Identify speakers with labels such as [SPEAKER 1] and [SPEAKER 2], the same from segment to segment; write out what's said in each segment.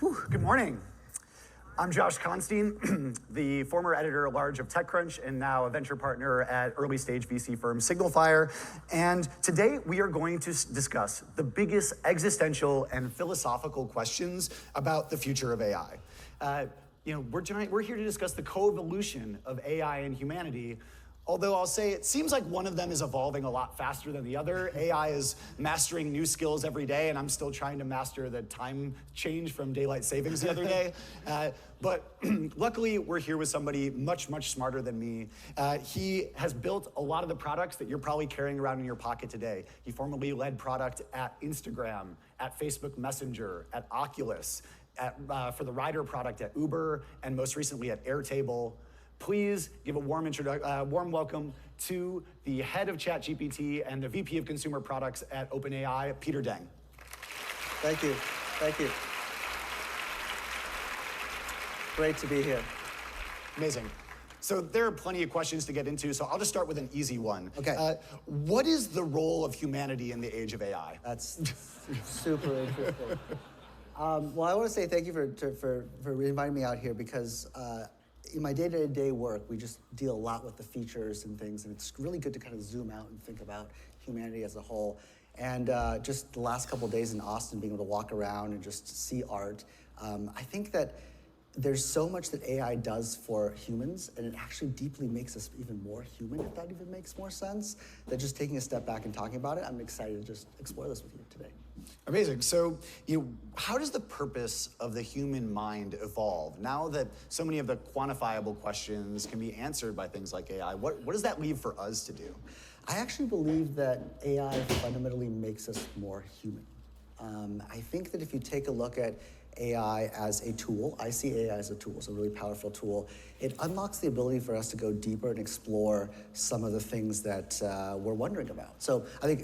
[SPEAKER 1] Good morning. I'm Josh Constine, the former editor-at-large of TechCrunch and now a venture partner at early-stage VC firm SignalFire. And today we are going to discuss the biggest existential and philosophical questions about the future of AI. We're here to discuss the co-evolution of AI and humanity. Although I'll say it seems like one of them is evolving a lot faster than the other. AI is mastering new skills every day, and I'm still trying to master the time change from daylight savings the other day. But luckily, we're here with somebody much, much smarter than me. He has built a lot of the products that you're probably carrying around in your pocket today. He formerly led product at Instagram, at Facebook Messenger, at Oculus, for the rider product at Uber, and most recently at Airtable. Please give a warm welcome to the head of ChatGPT and the VP of Consumer Products at OpenAI, Peter Deng.
[SPEAKER 2] Thank you. Thank you. Great to be here.
[SPEAKER 1] Amazing. So there are plenty of questions to get into, so I'll just start with an easy one.
[SPEAKER 2] Okay.
[SPEAKER 1] What is the role of humanity in the age of AI?
[SPEAKER 2] That's super interesting. Well, I want to say thank you for inviting me out here because in my day-to-day work, we just deal a lot with the features and things, and it's really good to kind of zoom out and think about humanity as a whole. And just the last couple of days in Austin, being able to walk around and just see art, I think that there's so much that AI does for humans, and it actually deeply makes us even more human, if that even makes more sense, that just taking a step back and talking about it, I'm excited to just explore this with you today.
[SPEAKER 1] Amazing. So, how does the purpose of the human mind evolve? Now that so many of the quantifiable questions can be answered by things like AI, what does that leave for us to do?
[SPEAKER 2] I actually believe that AI fundamentally makes us more human. I think that if you take a look at AI as a tool, I see AI as a tool, it's a really powerful tool. It unlocks the ability for us to go deeper and explore some of the things that we're wondering about. So I think,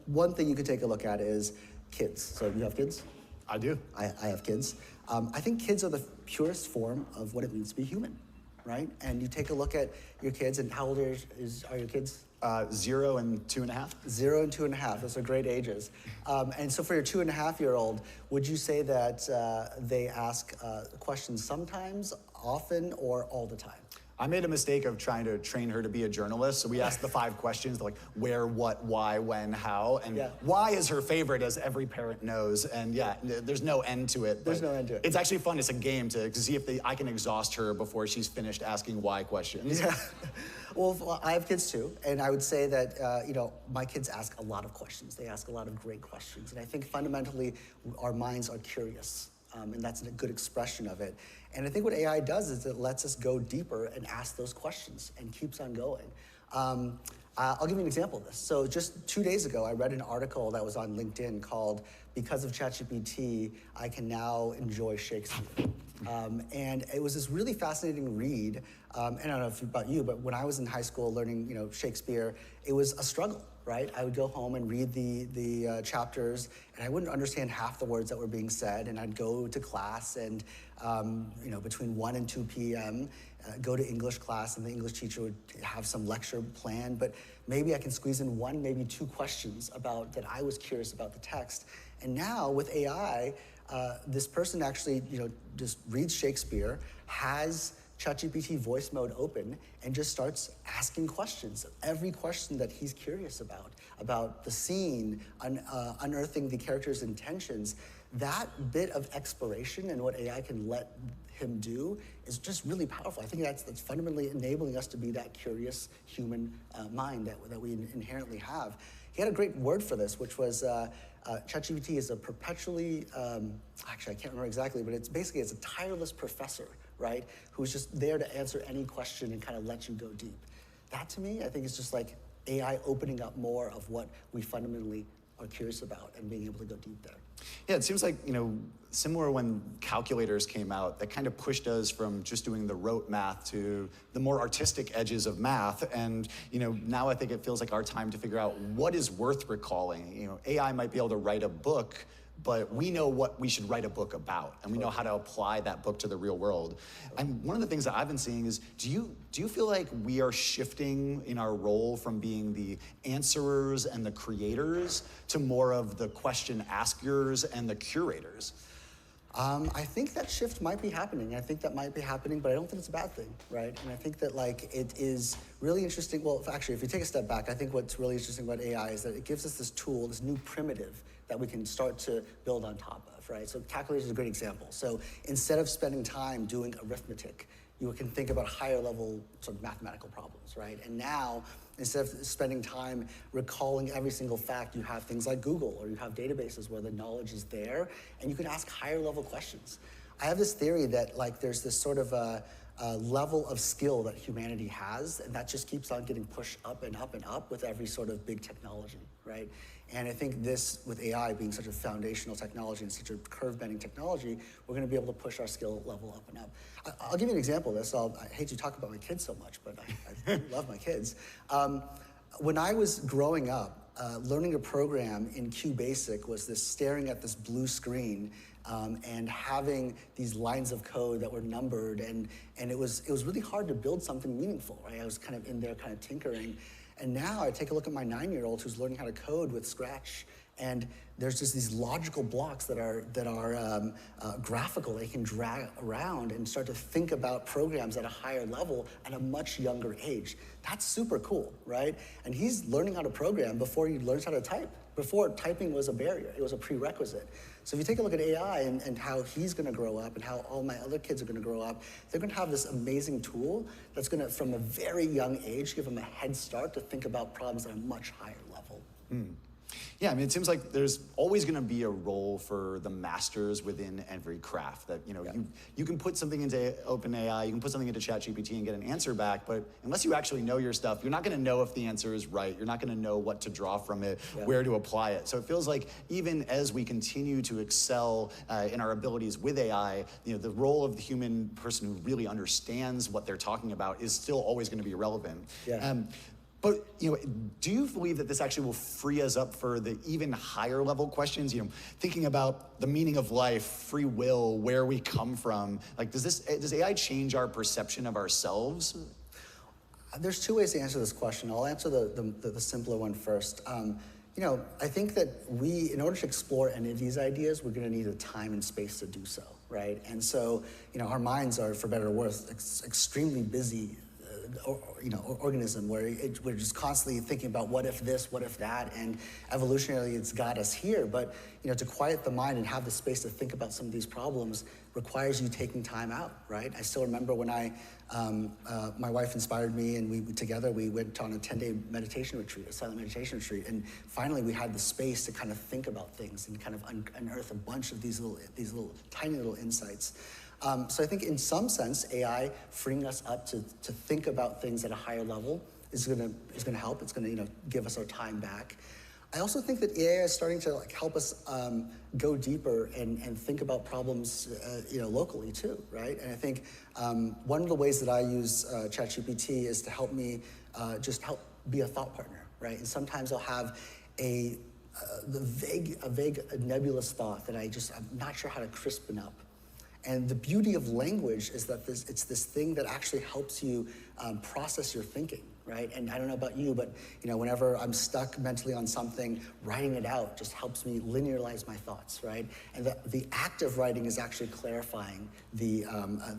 [SPEAKER 2] one thing you could take a look at is kids. So you have kids?
[SPEAKER 1] I do.
[SPEAKER 2] I have kids. I think kids are the purest form of what it means to be human, right? And you take a look at your kids, and how old are your kids?
[SPEAKER 1] 0 and 2.5.
[SPEAKER 2] 0 and 2.5, those are great ages. And so for your 2.5-year-old, would you say that they ask questions sometimes, often, or all the time?
[SPEAKER 1] I made a mistake of trying to train her to be a journalist, so we asked the 5 questions, like where, what, why, when, how, and why is her favorite, as every parent knows, and there's no end to it.
[SPEAKER 2] There's no end to it.
[SPEAKER 1] It's actually fun, it's a game to see if I can exhaust her before she's finished asking why questions.
[SPEAKER 2] Yeah. Well, I have kids too, and I would say that my kids ask a lot of questions. They ask a lot of great questions, and I think fundamentally our minds are curious, and that's a good expression of it. And I think what AI does is it lets us go deeper and ask those questions and keeps on going. I'll give you an example of this. So just 2 days ago, I read an article that was on LinkedIn called "Because of ChatGPT, I Can Now Enjoy Shakespeare." And it was this really fascinating read. And I don't know about you, but when I was in high school learning, Shakespeare, it was a struggle, right? I would go home and read the chapters, and I wouldn't understand half the words that were being said. And I'd go to class, and between 1 and 2 p.m., go to English class, and the English teacher would have some lecture planned. But maybe I can squeeze in 1, maybe 2 questions that I was curious about the text. And now with AI, this person actually, just reads Shakespeare, has ChatGPT voice mode open, and just starts asking questions. Every question that he's curious about the scene, unearthing the character's intentions. That bit of exploration and what AI can let him do is just really powerful. I think that's fundamentally enabling us to be that curious human mind that we inherently have. He had a great word for this, which was ChatGPT is a perpetually, actually I can't remember exactly, but it's a tireless professor, right? Who's just there to answer any question and kind of let you go deep. That to me, I think is just like AI opening up more of what we fundamentally are curious about and being able to go deep there.
[SPEAKER 1] Yeah, it seems like, similar when calculators came out, that kind of pushed us from just doing the rote math to the more artistic edges of math. And, now I think it feels like our time to figure out what is worth recalling. AI might be able to write a book, but we know what we should write a book about, and we know how to apply that book to the real world. And one of the things that I've been seeing is, do you feel like we are shifting in our role from being the answerers and the creators to more of the question askers and the curators?
[SPEAKER 2] I think that shift might be happening. I think that might be happening, but I don't think it's a bad thing, right? And I think that like it is really interesting. Well, actually, if you take a step back, I think what's really interesting about AI is that it gives us this tool, this new primitive that we can start to build on top of, right? So calculator is a great example. So instead of spending time doing arithmetic, you can think about higher level sort of mathematical problems, right? And now, instead of spending time recalling every single fact, you have things like Google, or you have databases where the knowledge is there, and you can ask higher level questions. I have this theory that like there's this sort of a level of skill that humanity has, and that just keeps on getting pushed up and up and up with every sort of big technology, right? And I think this, with AI being such a foundational technology and such a curve-bending technology, we're going to be able to push our skill level up and up. I'll give you an example of this. I hate to talk about my kids so much, but I love my kids. When I was growing up, learning to program in QBasic was this staring at this blue screen and having these lines of code that were numbered, and it was really hard to build something meaningful, right? I was kind of in there kind of tinkering. And now I take a look at my 9-year-old who's learning how to code with Scratch, and there's just these logical blocks that are graphical. They can drag around and start to think about programs at a higher level at a much younger age. That's super cool, right? And he's learning how to program before he learns how to type. Before, typing was a barrier. It was a prerequisite. So if you take a look at AI and how he's going to grow up and how all my other kids are going to grow up, they're going to have this amazing tool that's going to, from a very young age, give them a head start to think about problems at a much higher level.
[SPEAKER 1] Yeah, I mean, it seems like there's always going to be a role for the masters within every craft. That you can put something into OpenAI, you can put something into ChatGPT and get an answer back, but unless you actually know your stuff, you're not going to know if the answer is right. You're not going to know what to draw from it, where to apply it. So it feels like even as we continue to excel in our abilities with AI, the role of the human person who really understands what they're talking about is still always going to be relevant.
[SPEAKER 2] Yeah.
[SPEAKER 1] But do you believe that this actually will free us up for the even higher level questions? Thinking about the meaning of life, free will, where we come from. Like, does AI change our perception of ourselves?
[SPEAKER 2] There's two ways to answer this question. I'll answer the simpler one first. I think that in order to explore any of these ideas, we're going to need a time and space to do so, right? And so, our minds are, for better or worse, extremely busy. Organism where we're just constantly thinking about what if this, what if that, and evolutionarily it's got us here. But to quiet the mind and have the space to think about some of these problems requires you taking time out, right? I still remember when my wife inspired me, and we went on a 10-day meditation retreat, a silent meditation retreat, and finally we had the space to kind of think about things and kind of unearth a bunch of these little tiny little insights. So I think in some sense, AI freeing us up to think about things at a higher level is gonna help. It's gonna give us our time back. I also think that AI is starting to help us go deeper and think about problems locally too, right? And I think one of the ways that I use ChatGPT is to help me just help be a thought partner, right? And sometimes I'll have a vague nebulous thought that I'm not sure how to crispen up. And the beauty of language is that it's this thing that actually helps you process your thinking, right? And I don't know about you, but whenever I'm stuck mentally on something, writing it out just helps me linearize my thoughts, right? And the act of writing is actually clarifying the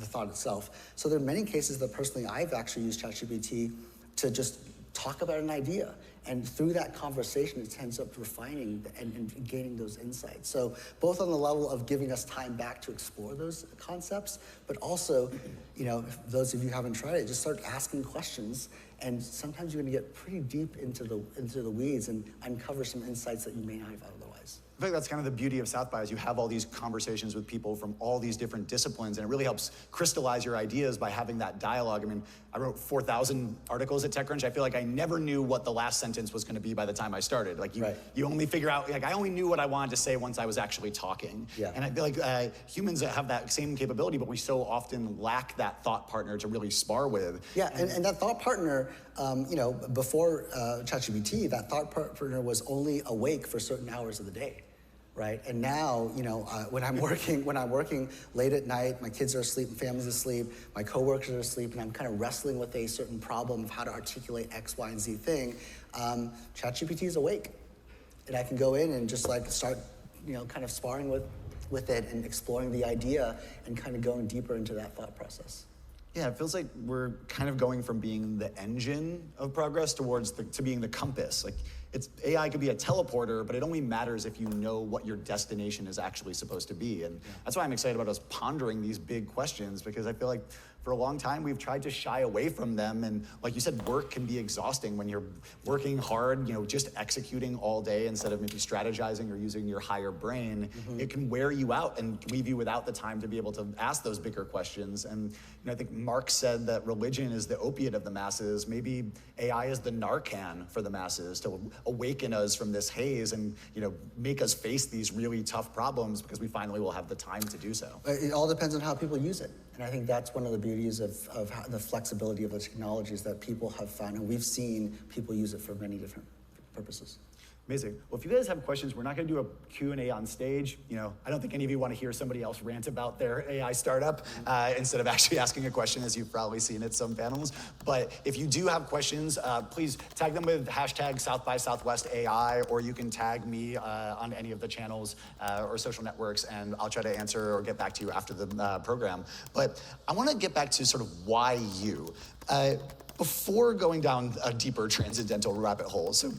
[SPEAKER 2] thought itself. So there are many cases that personally I've actually used ChatGPT to just talk about an idea. And through that conversation, it ends up refining and gaining those insights. So both on the level of giving us time back to explore those concepts, but also, if those of you who haven't tried it, just start asking questions. And sometimes you're gonna get pretty deep into the weeds and uncover some insights that you may not have otherwise.
[SPEAKER 1] I think that's kind of the beauty of South by, is you have all these conversations with people from all these different disciplines, and it really helps crystallize your ideas by having that dialogue. I mean, I wrote 4,000 articles at TechCrunch. I feel like I never knew what the last sentence was going to be by the time I started. Like you only figure out, I only knew what I wanted to say once I was actually talking.
[SPEAKER 2] Yeah.
[SPEAKER 1] And I feel like humans have that same capability, but we so often lack that thought partner to really spar with.
[SPEAKER 2] Yeah, and that thought partner, before ChatGPT, that thought partner was only awake for certain hours of the day. Right, and now, when I'm working late at night, my kids are asleep, my family's asleep, my coworkers are asleep, and I'm kind of wrestling with a certain problem of how to articulate X, Y, and Z thing. ChatGPT is awake, and I can go in and just start, kind of sparring with with it and exploring the idea and kind of going deeper into that thought process.
[SPEAKER 1] Yeah, it feels like we're kind of going from being the engine of progress towards to being the compass. Like, AI could be a teleporter, but it only matters if you know what your destination is actually supposed to be. And that's why I'm excited about us pondering these big questions, because I feel like for a long time we've tried to shy away from them. And like you said, work can be exhausting when you're working hard, just executing all day instead of maybe strategizing or using your higher brain. It can wear you out and leave you without the time to be able to ask those bigger questions. And I think Marx said that religion is the opiate of the masses. Maybe AI is the Narcan for the masses, to awaken us from this haze and make us face these really tough problems, because we finally will have the time to do so.
[SPEAKER 2] It all depends on how people use it. And I think that's one of the beauties of how the flexibility of the technologies that people have found. And we've seen people use it for many different purposes.
[SPEAKER 1] Amazing. Well, if you guys have questions, we're not going to do a Q&A on stage. I don't think any of you want to hear somebody else rant about their AI startup instead of actually asking a question, as you've probably seen at some panels. But if you do have questions, please tag them with hashtag South by Southwest AI, or you can tag me on any of the channels or social networks, and I'll try to answer or get back to you after the program. But I want to get back to sort of why you. Before going down a deeper transcendental rabbit hole, so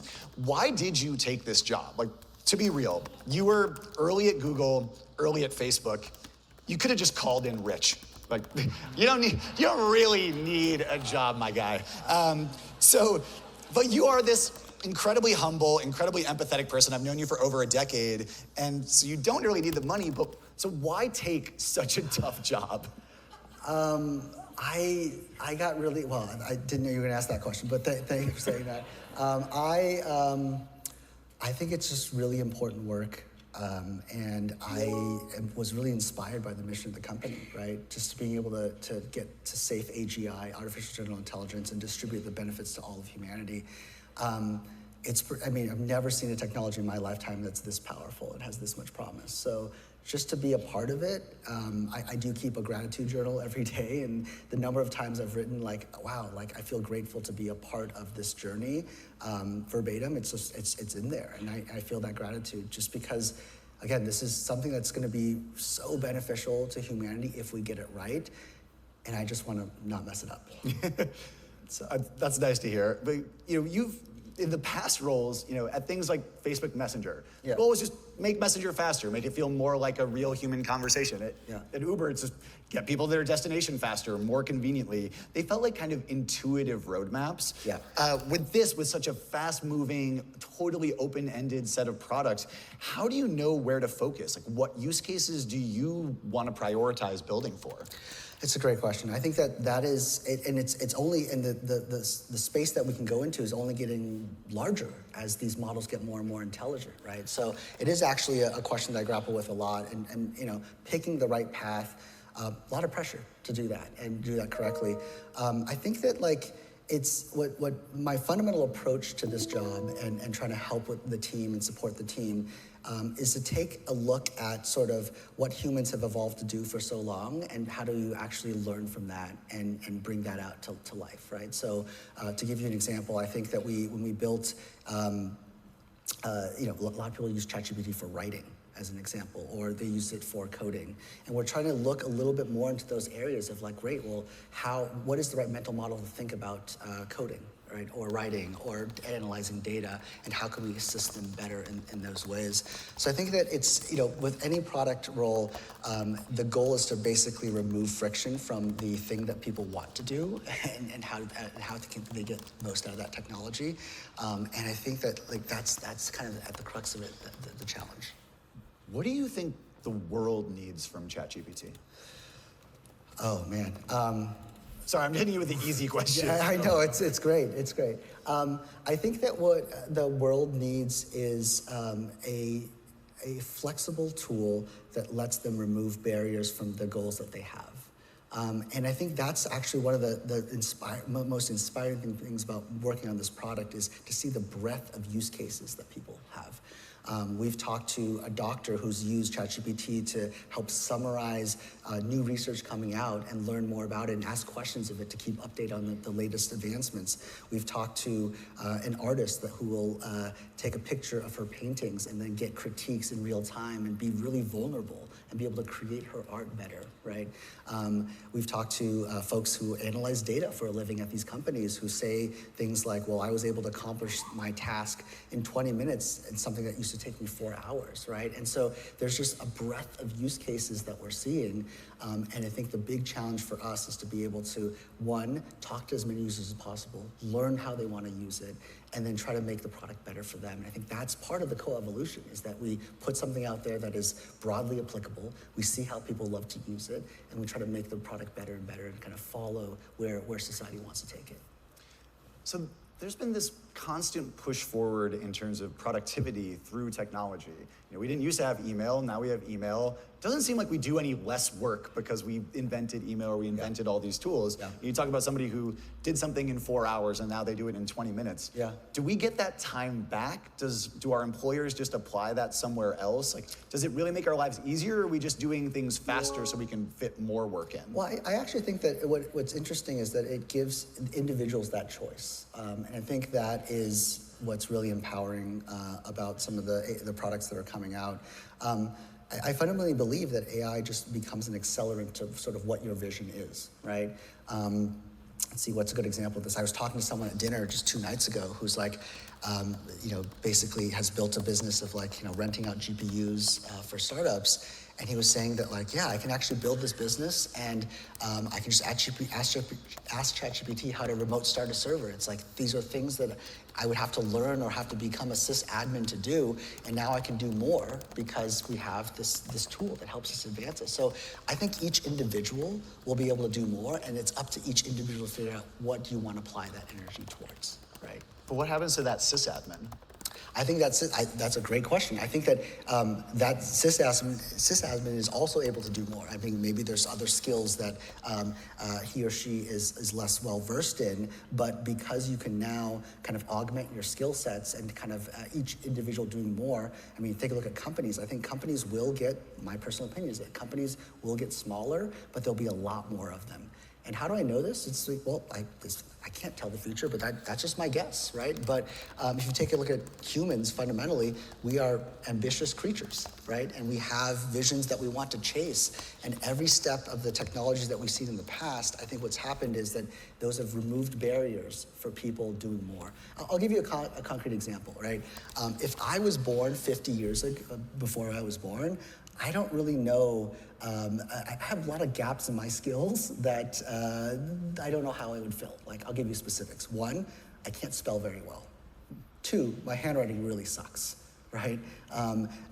[SPEAKER 1] why did you take this job? Like, to be real, you were early at Google, early at Facebook. You could have just called in rich. Like, you don't really need a job, my guy. But you are this incredibly humble, incredibly empathetic person. I've known you for over a decade, and so you don't really need the money. But so why take such a tough job?
[SPEAKER 2] I got really, well, I didn't know you were going to ask that question, but thank you for saying that. I think it's just really important work, and I was really inspired by the mission of the company, right? Just being able to get to safe AGI, artificial general intelligence, and distribute the benefits to all of humanity. I've never seen a technology in my lifetime that's this powerful and has this much promise. So just to be a part of it, I do keep a gratitude journal every day, and the number of times I've written wow, I feel grateful to be a part of this journey, verbatim, it's in there, and I feel that gratitude just because, again, this is something that's gonna be so beneficial to humanity if we get it right, and I just wanna not mess it up.
[SPEAKER 1] So, that's nice to hear, but you've, in the past roles, at things like Facebook Messenger, the goal was just make Messenger faster, make it feel more like a real human conversation. At Uber, it's just get people to their destination faster, more conveniently. They felt like kind of intuitive roadmaps. With such a fast-moving, totally open-ended set of products, how do you know where to focus? Like, what use cases do you want to prioritize building for?
[SPEAKER 2] It's a great question. I think that is, and it's only, and the space that we can go into is only getting larger as these models get more and more intelligent, right? So it is actually a question that I grapple with a lot, and picking the right path, a lot of pressure to do that and do that correctly. I think that it's what my fundamental approach to this job and trying to help with the team and support the team is to take a look at sort of what humans have evolved to do for so long, and how do you actually learn from that and bring that out to life, right? So to give you an example, I think that when we built, a lot of people use ChatGPT for writing, as an example, or they use it for coding. And we're trying to look a little bit more into those areas of great, well, what is the right mental model to think about coding, right? Or writing, or analyzing data, and how can we assist them better in those ways? So I think that it's, with any product role, the goal is to basically remove friction from the thing that people want to do, and how can they get most out of that technology. And I think that that's kind of at the crux of it, the challenge.
[SPEAKER 1] What do you think the world needs from ChatGPT?
[SPEAKER 2] Oh, man.
[SPEAKER 1] Sorry, I'm hitting you with the easy question.
[SPEAKER 2] I know, it's great, it's great. I think that what the world needs is a flexible tool that lets them remove barriers from the goals that they have. And I think that's actually one of the most inspiring things about working on this product, is to see the breadth of use cases that people have. We've talked to a doctor who's used ChatGPT to help summarize new research coming out and learn more about it and ask questions of it to keep update on the latest advancements. We've talked to an artist who will take a picture of her paintings and then get critiques in real time and be really vulnerable and be able to create her art better, right? We've talked to folks who analyze data for a living at these companies who say things like, well, I was able to accomplish my task in 20 minutes and something that used to take me 4 hours, right? And so there's just a breadth of use cases that we're seeing. And I think the big challenge for us is to be able to, one, talk to as many users as possible, learn how they want to use it, and then try to make the product better for them. And I think that's part of the co-evolution, is that we put something out there that is broadly applicable, we see how people love to use it, and we try to make the product better and better and kind of follow where society wants to take it.
[SPEAKER 1] So there's been this constant push forward in terms of productivity through technology. We didn't used to have email, now we have email. It doesn't seem like we do any less work because we invented email or we invented all these tools.
[SPEAKER 2] Yeah.
[SPEAKER 1] You talk about somebody who did something in 4 hours and now they do it in 20 minutes.
[SPEAKER 2] Yeah.
[SPEAKER 1] Do we get that time back? Do our employers just apply that somewhere else? Like, does it really make our lives easier, or are we just doing things faster so we can fit more work in?
[SPEAKER 2] Well, I actually think that what's interesting is that it gives individuals that choice. And I think that is what's really empowering about some of the products that are coming out. I fundamentally believe that AI just becomes an accelerant to sort of what your vision is, right? Let's see, what's a good example of this? I was talking to someone at dinner just 2 nights ago who's like, basically has built a business of renting out GPUs for startups. And he was saying that I can actually build this business and I can just ask ChatGPT how to remote start a server. It's like, these are things that I would have to learn or have to become a sysadmin to do. And now I can do more because we have this tool that helps us advance it. So I think each individual will be able to do more, and it's up to each individual to figure out what do you want to apply that energy towards, right?
[SPEAKER 1] But what happens to that sysadmin?
[SPEAKER 2] I think that's a great question. I think that that sysadmin is also able to do more. I think maybe there's other skills that he or she is less well versed in, but because you can now kind of augment your skill sets and kind of each individual doing more. I mean, take a look at companies. I think companies will get, my personal opinion is that companies will get smaller, but there'll be a lot more of them. And how do I know this? It's like, well, I can't tell the future, but that's just my guess, right? But if you take a look at humans, fundamentally, we are ambitious creatures, right? And we have visions that we want to chase. And every step of the technologies that we've seen in the past, I think what's happened is that those have removed barriers for people doing more. I'll give you a concrete example, right? If I was born 50 years ago, before I was born, I don't really know, I have a lot of gaps in my skills that I don't know how I would fill. I'll give you specifics. 1, I can't spell very well. 2, my handwriting really sucks, right?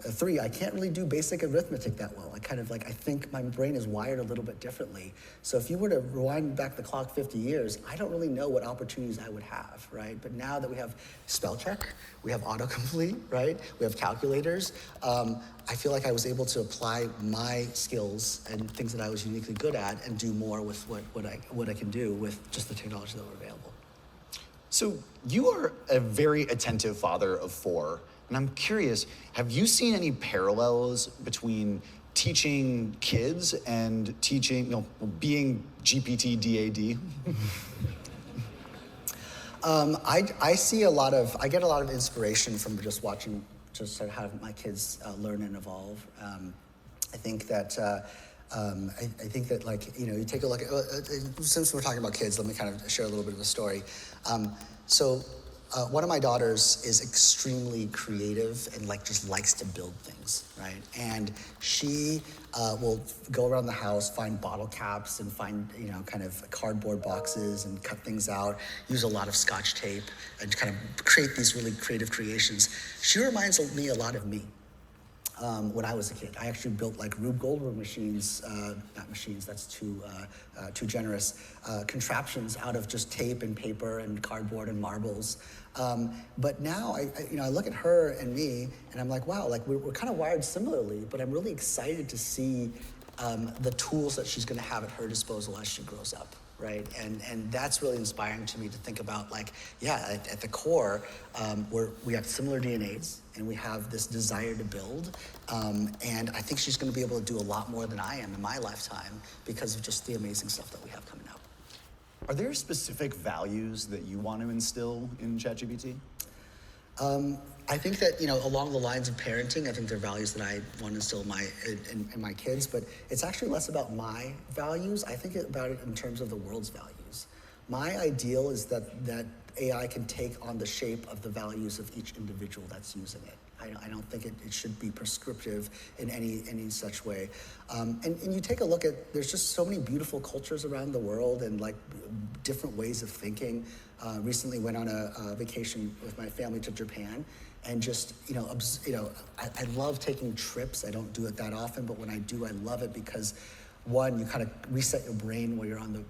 [SPEAKER 2] 3, I can't really do basic arithmetic that well. I think my brain is wired a little bit differently. So if you were to rewind back the clock 50 years, I don't really know what opportunities I would have, right? But now that we have spell check, we have autocomplete, right? We have calculators. I feel like I was able to apply my skills and things that I was uniquely good at and do more with what I can do with just the technology that were available.
[SPEAKER 1] So you are a very attentive father of 4. And I'm curious, have you seen any parallels between teaching kids and teaching, being GPT DAD?
[SPEAKER 2] I get a lot of inspiration from just watching, just sort of how my kids learn and evolve. I think that, you take a look at, since we're talking about kids, let me kind of share a little bit of a story. One of my daughters is extremely creative and just likes to build things, right? And she will go around the house, find bottle caps and find, kind of cardboard boxes and cut things out, use a lot of Scotch tape and kind of create these really creative creations. She reminds me a lot of me. When I was a kid, I actually built Rube Goldberg machines, not machines, that's too generous, contraptions out of just tape and paper and cardboard and marbles. But now I look at her and me and I'm like, wow, we're kind of wired similarly, but I'm really excited to see the tools that she's gonna have at her disposal as she grows up. Right, and that's really inspiring to me to think about at the core, we have similar DNAs and we have this desire to build, and I think she's going to be able to do a lot more than I am in my lifetime because of just the amazing stuff that we have coming out.
[SPEAKER 1] Are there specific values that you want to instill in ChatGPT?
[SPEAKER 2] I think that, along the lines of parenting, I think there are values that I want to instill in my kids, but it's actually less about my values. I think about it in terms of the world's values. My ideal is that AI can take on the shape of the values of each individual that's using it. I don't think it should be prescriptive in any such way. And you take a look at, there's just so many beautiful cultures around the world and like different ways of thinking. Recently went on a vacation with my family to Japan, and just, I love taking trips. I don't do it that often, but when I do, I love it because one, you kind of reset your brain while you're on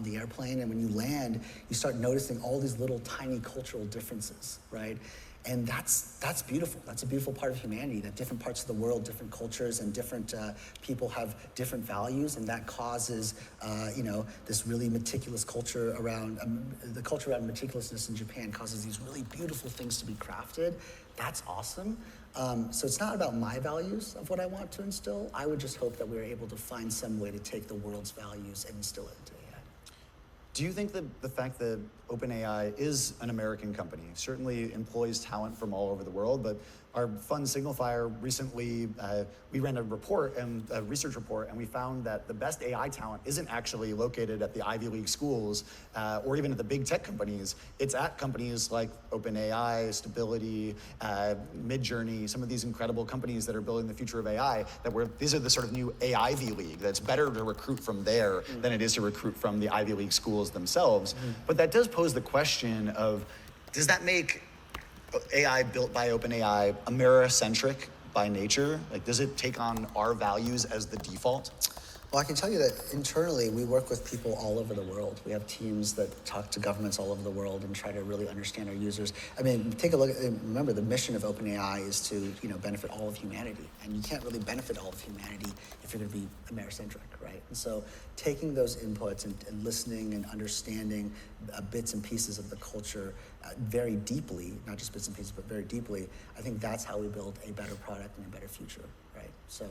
[SPEAKER 2] the airplane, and when you land, you start noticing all these little tiny cultural differences, right? And that's beautiful. That's a beautiful part of humanity, that different parts of the world, different cultures, and different people have different values, and that causes, this really meticulous culture around, the culture around meticulousness in Japan causes these really beautiful things to be crafted. That's awesome. So it's not about my values of what I want to instill. I would just hope that we're able to find some way to take the world's values and instill it into AI.
[SPEAKER 1] Do you think that the fact that OpenAI is an American company certainly employs talent from all over the world, but our fund SignalFire recently, we ran a research report, and we found that the best AI talent isn't actually located at the Ivy League schools or even at the big tech companies. It's at companies like OpenAI, Stability, Midjourney, some of these incredible companies that are building the future of AI, these are the sort of new AI Ivy League. That's better to recruit from there than it is to recruit from the Ivy League schools themselves. But that does pose the question of, does that make AI built by OpenAI Americentric by nature? Like, does it take on our values as the default?
[SPEAKER 2] Well, I can tell you that internally, we work with people all over the world. We have teams that talk to governments all over the world and try to really understand our users. I mean, take a look at, remember, the mission of OpenAI is to, benefit all of humanity. And you can't really benefit all of humanity if you're going to be Americentric, right? And so taking those inputs and listening and understanding bits and pieces of the culture very deeply, not just bits and pieces, but very deeply, I think that's how we build a better product and a better future, right? So.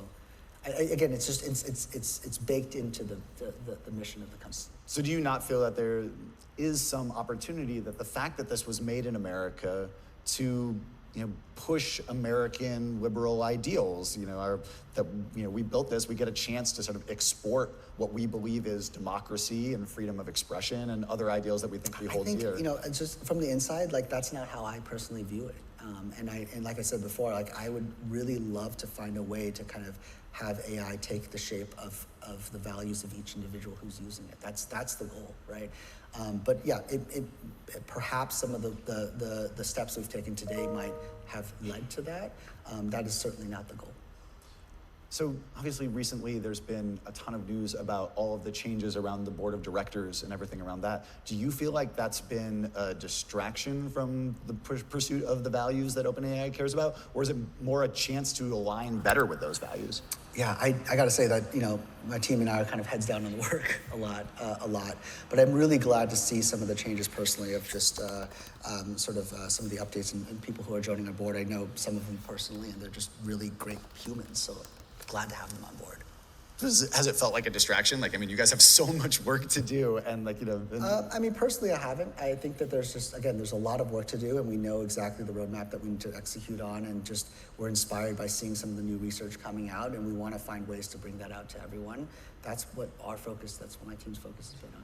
[SPEAKER 2] Again, it's just it's baked into the mission of the company.
[SPEAKER 1] So do you not feel that there is some opportunity that the fact that this was made in America to push American liberal ideals, we built this, we get a chance to sort of export what we believe is democracy and freedom of expression and other ideals that we think we hold dear?
[SPEAKER 2] Just from the inside, like, that's not how I personally view it. And like I said before, like, I would really love to find a way to kind of have AI take the shape of the values of each individual who's using it. That's the goal, right? But yeah, perhaps some of the steps we've taken today might have led to that. That is certainly not the goal.
[SPEAKER 1] So obviously recently there's been a ton of news about all of the changes around the board of directors and everything around that. Do you feel like that's been a distraction from the pursuit of the values that OpenAI cares about? Or is it more a chance to align better with those values?
[SPEAKER 2] Yeah, I got to say that, my team and I are kind of heads down on the work a lot. But I'm really glad to see some of the changes personally of just some of the updates and people who are joining our board. I know some of them personally, and they're just really great humans. So glad to have them on board.
[SPEAKER 1] Has it felt like a distraction? Like, I mean, you guys have so much work to do, and
[SPEAKER 2] personally, I haven't. I think that there's a lot of work to do, and we know exactly the roadmap that we need to execute on, and just we're inspired by seeing some of the new research coming out, and we want to find ways to bring that out to everyone. That's what my team's focus has been on.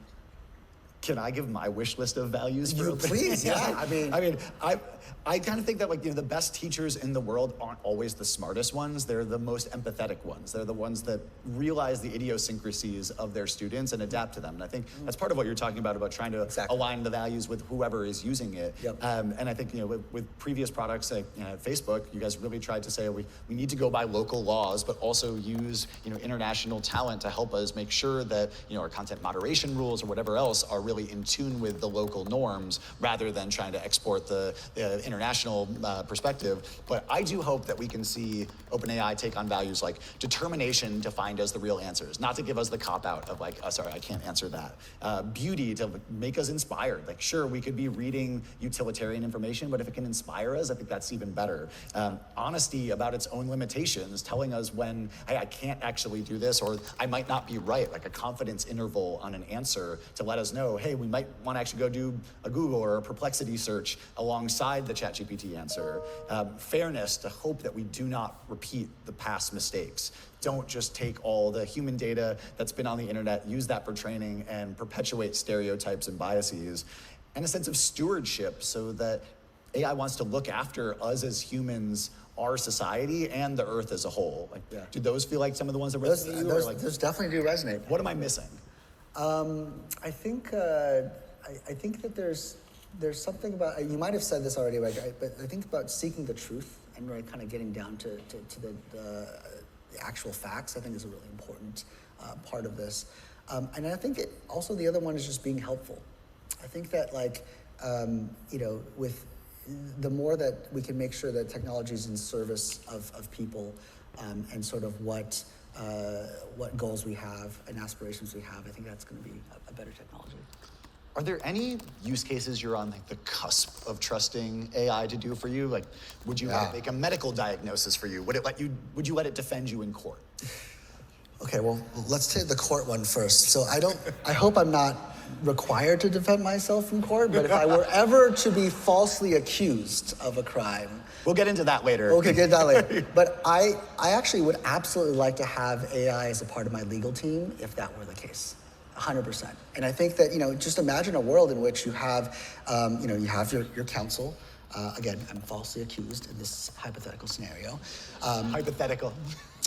[SPEAKER 1] Can I give my wish list of values for OpenAI?
[SPEAKER 2] Please, yeah.
[SPEAKER 1] I kind of think that the best teachers in the world aren't always the smartest ones. They're the most empathetic ones. They're the ones that realize the idiosyncrasies of their students and adapt to them. And I think that's part of what you're talking about trying to align the values with whoever is using it.
[SPEAKER 2] Yep.
[SPEAKER 1] And I think with previous products like Facebook, you guys really tried to say we need to go by local laws, but also use international talent to help us make sure that our content moderation rules or whatever else are really in tune with the local norms rather than trying to export the international perspective. But I do hope that we can see OpenAI take on values like determination to find us the real answers, not to give us the cop-out of sorry, I can't answer that. Beauty to make us inspired. Like, sure, we could be reading utilitarian information, but if it can inspire us, I think that's even better. Honesty about its own limitations, telling us when, hey, I can't actually do this, or I might not be right, like a confidence interval on an answer to let us know, So, hey, we might want to actually go do a Google or a Perplexity search alongside the ChatGPT answer. Fairness, to hope that we do not repeat the past mistakes. Don't just take all the human data that's been on the internet, use that for training, and perpetuate stereotypes and biases. And a sense of stewardship, so that AI wants to look after us as humans, our society, and the earth as a whole. Like, do those feel like some of the ones that resonate with you?
[SPEAKER 2] Those definitely do resonate.
[SPEAKER 1] What am I missing?
[SPEAKER 2] I think that there's something about, you might have said this already, right? But I think about seeking the truth and really kind of getting down to the actual facts, I think is a really important part of this. And I think also the other one is just being helpful. I think that with the more that we can make sure that technology is in service of people and sort of what goals we have and aspirations we have, I think that's going to be a better technology.
[SPEAKER 1] Are there any use cases you're on like the cusp of trusting AI to do for you? Like, would you let it make a medical diagnosis for you? Would you let it defend you in court?
[SPEAKER 2] Okay, well, let's take the court one first. So I hope I'm not required to defend myself in court, but if I were ever to be falsely accused of a crime.
[SPEAKER 1] We'll get into that later.
[SPEAKER 2] Okay, get that later. But I actually would absolutely like to have AI as a part of my legal team if that were the case. 100%. And I think that, just imagine a world in which you have, you have your counsel. Again, I'm falsely accused in this hypothetical scenario.
[SPEAKER 1] Hypothetical.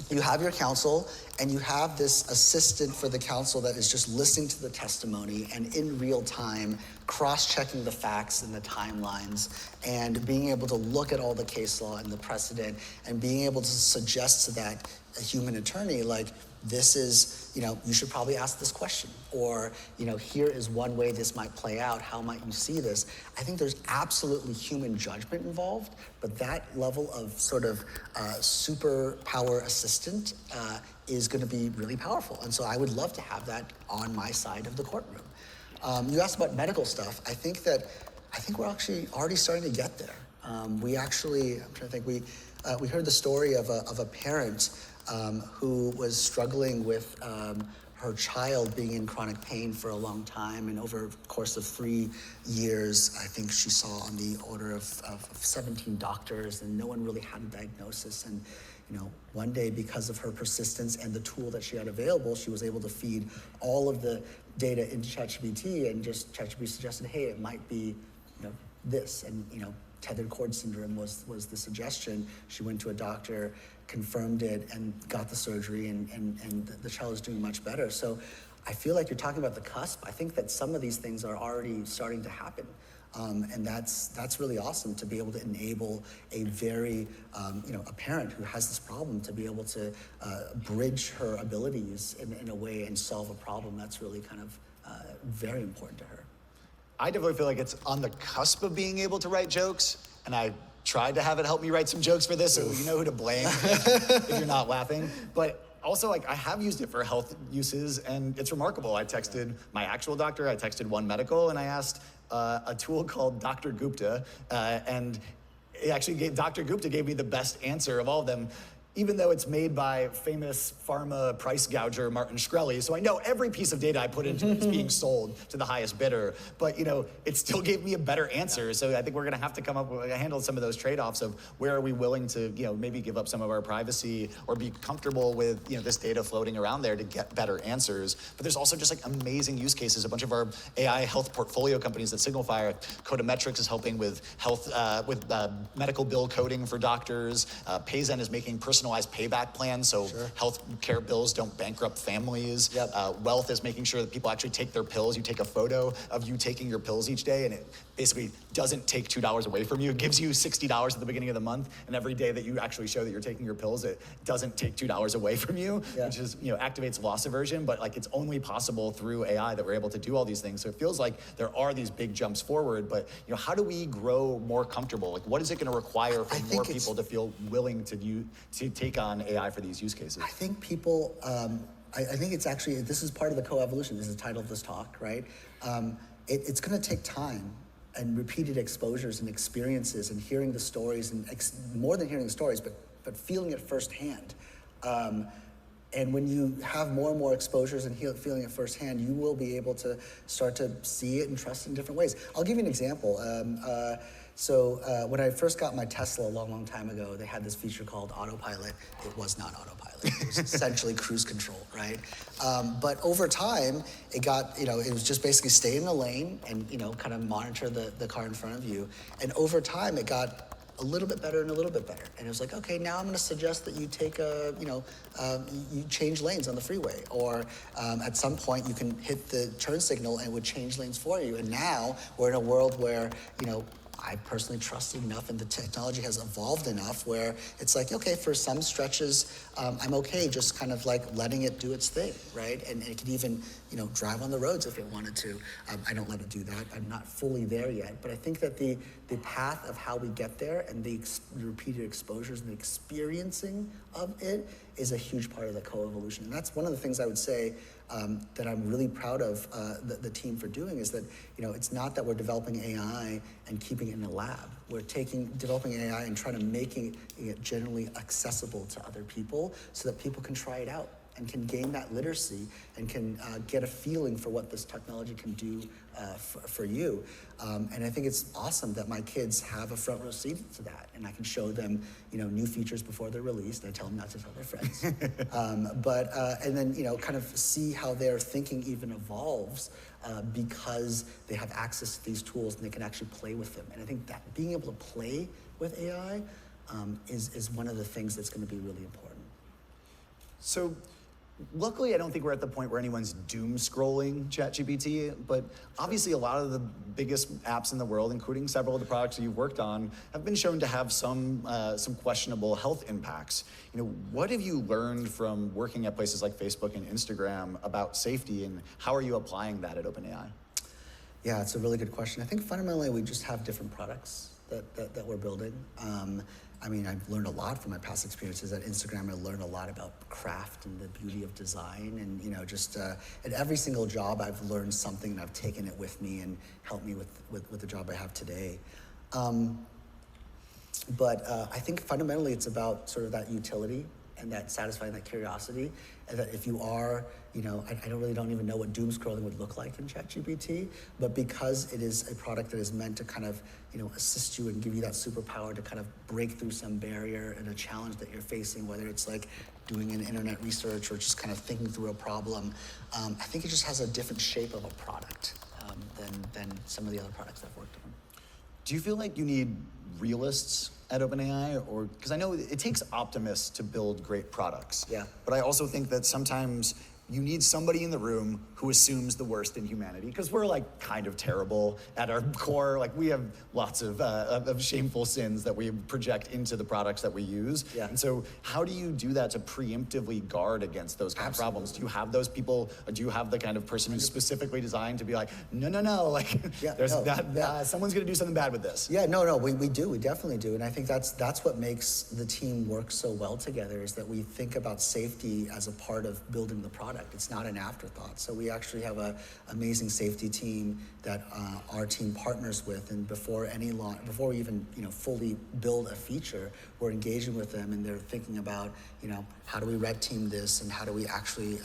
[SPEAKER 2] You have your counsel, and you have this assistant for the counsel that is just listening to the testimony and in real time cross-checking the facts and the timelines and being able to look at all the case law and the precedent and being able to suggest to that a human attorney, like, this is, you should probably ask this question, or, here is one way this might play out. How might you see this? I think there's absolutely human judgment involved, but that level of sort of superpower assistant is going to be really powerful. And so I would love to have that on my side of the courtroom. You asked about medical stuff. I think we're actually already starting to get there. I'm trying to think, we heard the story of a parent who was struggling with her child being in chronic pain for a long time, and over the course of 3 years, I think she saw on the order of 17 doctors, and no one really had a diagnosis. And one day, because of her persistence and the tool that she had available, she was able to feed all of the data into ChatGPT, and just ChatGPT suggested, hey, it might be this, and tethered cord syndrome was the suggestion. She went to a doctor, confirmed it, and got the surgery, and the child is doing much better. So I feel like you're talking about the cusp. I think that some of these things are already starting to happen. And that's really awesome to be able to enable a very, a parent who has this problem to be able to bridge her abilities in a way and solve a problem that's really kind of very important to her.
[SPEAKER 1] I definitely feel like it's on the cusp of being able to write jokes, and I tried to have it help me write some jokes for this, so you know who to blame if you're not laughing. But also, I have used it for health uses, and it's remarkable. I texted my actual doctor, I texted One Medical, and I asked a tool called Dr. Gupta, and Dr. Gupta gave me the best answer of all of them, even though it's made by famous pharma price gouger Martin Shkreli. So I know every piece of data I put into it is being sold to the highest bidder, but it still gave me a better answer. So I think we're gonna have to come up with, handle some of those trade-offs of where are we willing to, maybe give up some of our privacy or be comfortable with, this data floating around there to get better answers. But there's also just amazing use cases. A bunch of our AI health portfolio companies at SignalFire, Codametrics is helping with health, medical bill coding for doctors. Payzen is making personalized payback plans so health care bills don't bankrupt families. Wealth is making sure that people actually take their pills. You take a photo of you taking your pills each day, and it basically doesn't take $2 away from you. It gives you $60 at the beginning of the month, and every day that you actually show that you're taking your pills, it doesn't take $2 away from you, which is, activates loss aversion, but it's only possible through AI that we're able to do all these things. So it feels like there are these big jumps forward, but how do we grow more comfortable? What is it gonna require for more people to feel willing to take on AI for these use cases?
[SPEAKER 2] I think people, I think it's actually, this is part of the co-evolution. This is the title of this talk, right? It's gonna take time and repeated exposures and experiences and hearing the stories, and more than hearing the stories, but feeling it firsthand. And when you have more and more exposures and feeling it firsthand, you will be able to start to see it and trust it in different ways. I'll give you an example. When I first got my Tesla a long, long time ago, they had this feature called autopilot. It was not autopilot. It was essentially cruise control, right? But over time, it got, it was just basically stay in the lane and, kind of monitor the car in front of you. And over time, it got a little bit better and a little bit better. And it was like, okay, now I'm gonna suggest that you take you change lanes on the freeway. Or at some point you can hit the turn signal and it would change lanes for you. And now we're in a world where, I personally trust it enough and the technology has evolved enough where it's like, okay, for some stretches, I'm okay just kind of like letting it do its thing, right? And it could even, drive on the roads if it wanted to. I don't let it do that. I'm not fully there yet. But I think that the path of how we get there and the repeated exposures and the experiencing of it is a huge part of the co-evolution. And that's one of the things I would say that I'm really proud of the team for doing is that, it's not that we're developing AI and keeping it in a lab. We're developing AI and trying to making it generally accessible to other people so that people can try it out and can gain that literacy and can get a feeling for what this technology can do for you. And I think it's awesome that my kids have a front row seat to that, and I can show them, new features before they're released. I tell them not to tell their friends, and then kind of see how their thinking even evolves because they have access to these tools and they can actually play with them. And I think that being able to play with AI is one of the things that's going to be really important.
[SPEAKER 1] So, luckily, I don't think we're at the point where anyone's doom scrolling ChatGPT, but obviously a lot of the biggest apps in the world, including several of the products that you've worked on, have been shown to have some questionable health impacts. What have you learned from working at places like Facebook and Instagram about safety, and how are you applying that at OpenAI?
[SPEAKER 2] Yeah, it's a really good question. I think fundamentally we just have different products that we're building. I've learned a lot from my past experiences at Instagram. I learned a lot about craft and the beauty of design, and at every single job I've learned something and I've taken it with me and helped me with the job I have today. But I think fundamentally it's about sort of that utility and that satisfying that curiosity, and that if you are, I don't even know what doom scrolling would look like in ChatGPT, but because it is a product that is meant to kind of, assist you and give you that superpower to kind of break through some barrier and a challenge that you're facing, whether it's like doing an internet research or just kind of thinking through a problem, I think it just has a different shape of a product than some of the other products I've worked on.
[SPEAKER 1] Do you feel like you need realists at OpenAI, or because I know it takes optimists to build great products.
[SPEAKER 2] Yeah.
[SPEAKER 1] But I also think that sometimes you need somebody in the room who assumes the worst in humanity, because we're like kind of terrible at our core. Like we have lots of shameful sins that we project into the products that we use.
[SPEAKER 2] Yeah.
[SPEAKER 1] And so how do you do that to preemptively guard against those kind of problems? Do you have those people, or do you have the kind of person who's specifically designed to be like, no, like someone's gonna do something bad with this?
[SPEAKER 2] Yeah, no, we definitely do. And I think that's what makes the team work so well together, is that we think about safety as a part of building the product. It's not an afterthought. So we actually have an amazing safety team that our team partners with, and before we even fully build a feature, we're engaging with them, and they're thinking about how do we red team this, and how do we actually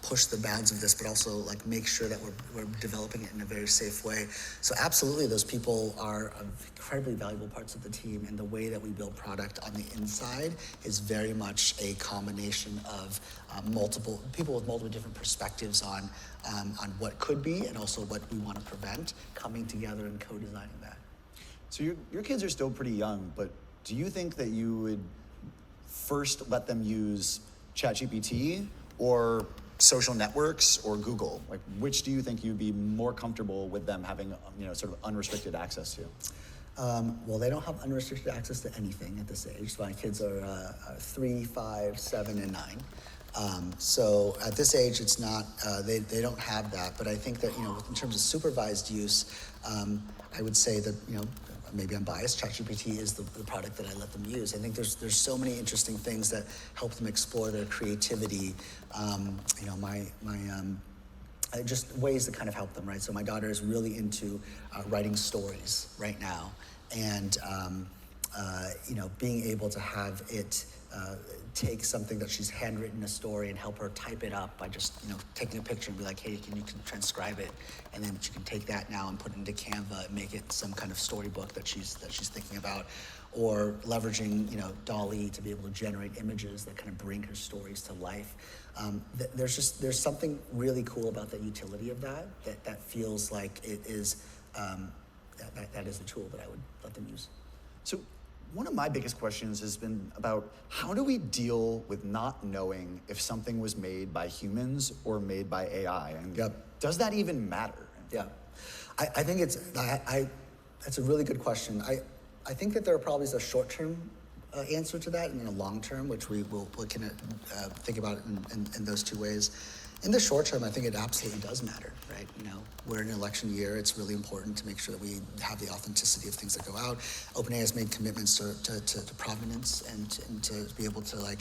[SPEAKER 2] push the bounds of this, but also like make sure that we're developing it in a very safe way. So absolutely, those people are incredibly valuable parts of the team, and the way that we build product on the inside is very much a combination of multiple people with multiple different perspectives on what could be and also what we want to prevent, coming together and co-designing that.
[SPEAKER 1] So your kids are still pretty young, but do you think that you would first let them use ChatGPT or social networks or Google? Like, which do you think you'd be more comfortable with them having sort of unrestricted access to?
[SPEAKER 2] Well, they don't have unrestricted access to anything at this age. My kids are 3, 5, 7, and 9. So at this age, it's not, they don't have that. But I think that, in terms of supervised use, I would say that, maybe I'm biased, ChatGPT is the product that I let them use. I think there's so many interesting things that help them explore their creativity. Just ways to kind of help them, right? So my daughter is really into writing stories right now. And, being able to have it take something that she's handwritten a story and help her type it up by just taking a picture and be like, hey, you can transcribe it, and then she can take that now and put it into Canva and make it some kind of storybook that she's thinking about, or leveraging DALL-E to be able to generate images that kind of bring her stories to life. There's something really cool about the utility of that feels like it is that is a tool that I would let them use.
[SPEAKER 1] So one of my biggest questions has been about how do we deal with not knowing if something was made by humans or made by AI? And does that even matter?
[SPEAKER 2] Yeah, I think that's a really good question. I think that there are probably a short-term answer to that and then a long-term, which we can think about in those two ways. In the short term, I think it absolutely does matter, right? We're in an election year. It's really important to make sure that we have the authenticity of things that go out. OpenAI has made commitments to provenance and to be able to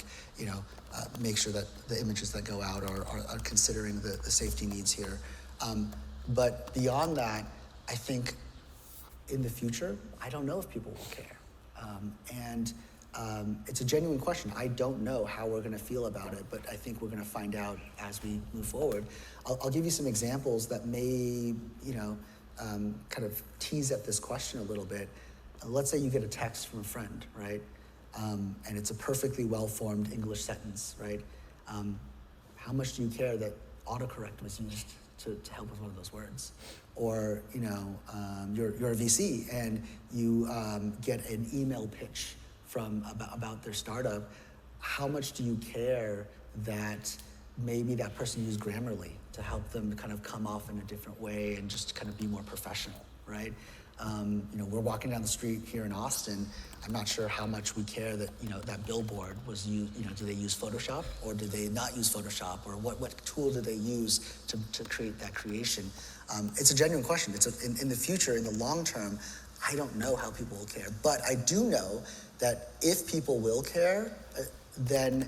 [SPEAKER 2] make sure that the images that go out are considering the safety needs here. But beyond that, I think in the future, I don't know if people will care. It's a genuine question. I don't know how we're going to feel about it, but I think we're going to find out as we move forward. I'll give you some examples that may, kind of tease at this question a little bit. Let's say you get a text from a friend, right? And it's a perfectly well-formed English sentence, right? How much do you care that autocorrect was used to help with one of those words? Or, you're a VC and you get an email pitch about their startup. How much do you care that maybe that person used Grammarly to help them kind of come off in a different way and just kind of be more professional, right? We're walking down the street here in Austin. I'm not sure how much we care that that billboard was used. Do they use Photoshop or do they not use Photoshop, or what tool do they use to create that creation? It's a genuine question. In the future, in the long term, I don't know how people will care, but I do know that if people will care, then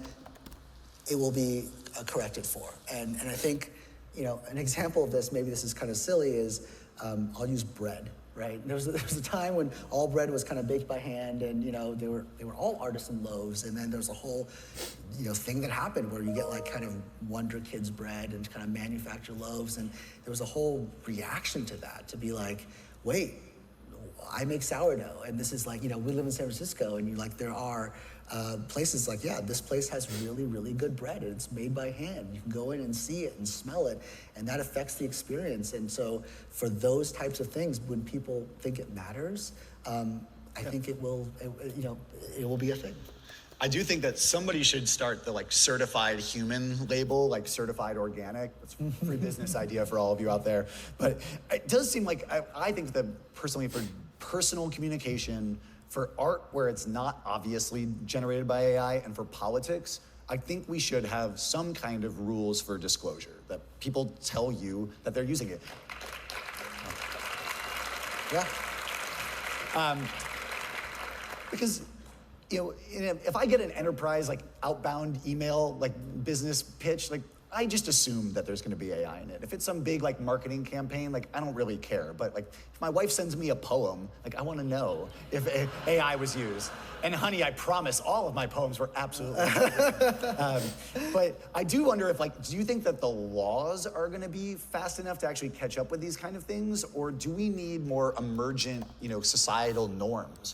[SPEAKER 2] it will be corrected for. And I think, an example of this, maybe this is kind of silly, is I'll use bread, right? There was a time when all bread was kind of baked by hand, and they were all artisan loaves, and then there's a whole thing that happened where you get like kind of Wonder Kids bread and kind of manufacture loaves, and there was a whole reaction to that, to be like, wait, I make sourdough, and this is like, we live in San Francisco, and there are places like, this place has really, really good bread, and it's made by hand. You can go in and see it and smell it, and that affects the experience. And so for those types of things, when people think it matters, I think it will be a thing.
[SPEAKER 1] I do think that somebody should start the certified human label, like certified organic. It's a free business idea for all of you out there. But it does seem like, I think that personally for personal communication, for art where it's not obviously generated by AI, and for politics, I think we should have some kind of rules for disclosure, that people tell you that they're using it.
[SPEAKER 2] Yeah.
[SPEAKER 1] Because if I get an enterprise outbound email business pitch, I just assume that there's going to be AI in it. If it's some big marketing campaign, I don't really care. But if my wife sends me a poem, I want to know if AI was used. And honey, I promise all of my poems were absolutely but I do wonder if do you think that the laws are going to be fast enough to actually catch up with these kind of things, or do we need more emergent, societal norms?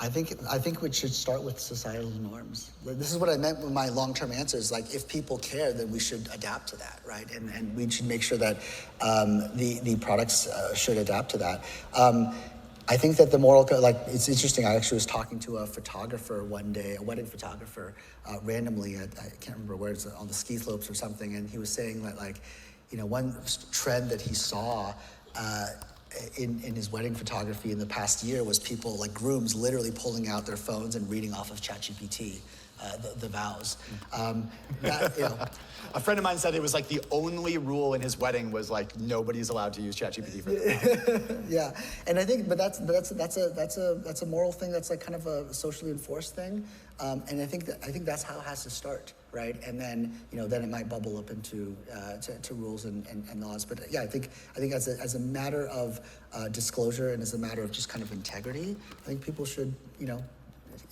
[SPEAKER 2] I think we should start with societal norms. This is what I meant with my long-term answer is if people care, then we should adapt to that, right? And we should make sure that the products should adapt to that. I think that the moral, it's interesting. I actually was talking to a photographer one day, a wedding photographer, randomly. I can't remember where it's on the ski slopes or something, and he was saying that one trend that he saw in his wedding photography in the past year was people grooms literally pulling out their phones and reading off of ChatGPT the vows.
[SPEAKER 1] A friend of mine said it was the only rule in his wedding was nobody's allowed to use ChatGPT for that.
[SPEAKER 2] Yeah, and I think, but that's a moral thing. That's kind of a socially enforced thing, and I think that's how it has to start, right? And then then it might bubble up into to rules and laws. But I think as a matter of disclosure and as a matter of just kind of integrity, I think people should